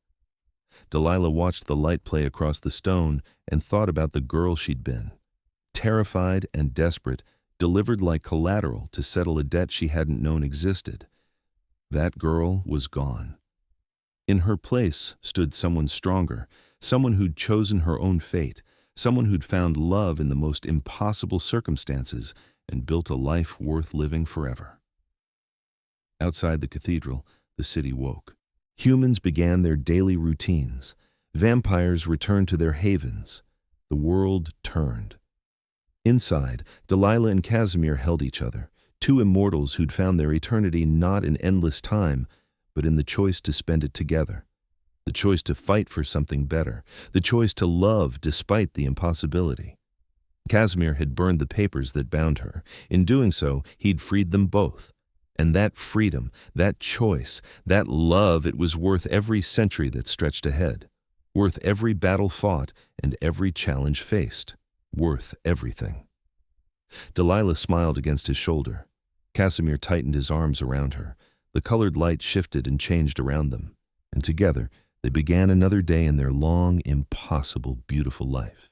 Delilah watched the light play across the stone and thought about the girl she'd been. Terrified and desperate, delivered like collateral to settle a debt she hadn't known existed. That girl was gone. In her place stood someone stronger, someone who'd chosen her own fate, someone who'd found love in the most impossible circumstances and built a life worth living forever. Outside the cathedral, the city woke. Humans began their daily routines. Vampires returned to their havens. The world turned. Inside, Delilah and Casimir held each other, two immortals who'd found their eternity not in endless time, but in the choice to spend it together. The choice to fight for something better. The choice to love despite the impossibility. Casimir had burned the papers that bound her. In doing so, he'd freed them both. And that freedom, that choice, that love, it was worth every century that stretched ahead. Worth every battle fought and every challenge faced. Worth everything. Delilah smiled against his shoulder. Casimir tightened his arms around her. The colored light shifted and changed around them. And together, they began another day in their long, impossible, beautiful life.